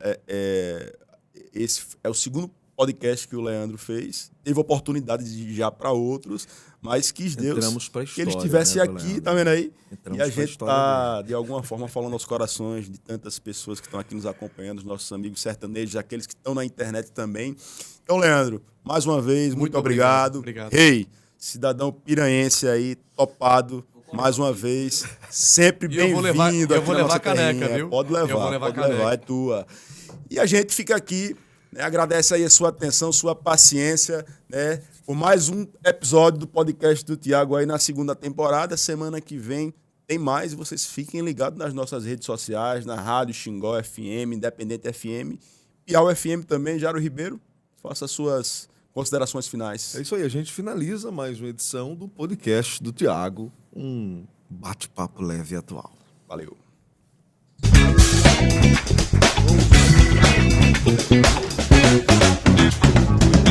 esse é o segundo podcast que o Leandro fez. Teve oportunidade de ir já para outros, mas quis Deus Entramos pra que ele história, estivesse né, aqui, Leandro? tá vendo aí? Entramos E a pra gente história tá, de alguma forma, falando aos corações de tantas pessoas que estão aqui nos acompanhando, os nossos amigos sertanejos, aqueles que estão na internet também. Então, Leandro, mais uma vez, muito obrigado. obrigado. Rei, cidadão piranhense aí, topado, mais uma vez, sempre E eu vou levar- bem-vindo eu aqui vou na levar nossa a caneca, terrinha. viu? Pode Eu levar, vou levar a pode levar, caneca. é tua. E a gente fica aqui, né, agradece aí a sua atenção, sua paciência, né, por mais um episódio do podcast do Thiago aí na 2ª temporada. Semana que vem tem mais e vocês fiquem ligados nas nossas redes sociais, na Rádio Xingó FM, Independente FM, Piau FM também. Jário Ribeiro, faça suas considerações finais. É isso aí, a gente finaliza mais uma edição do podcast do Thiago, um bate-papo leve e atual. Valeu.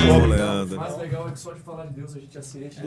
Bom, Leandro. O mais legal é que só de falar de Deus a gente é ciente.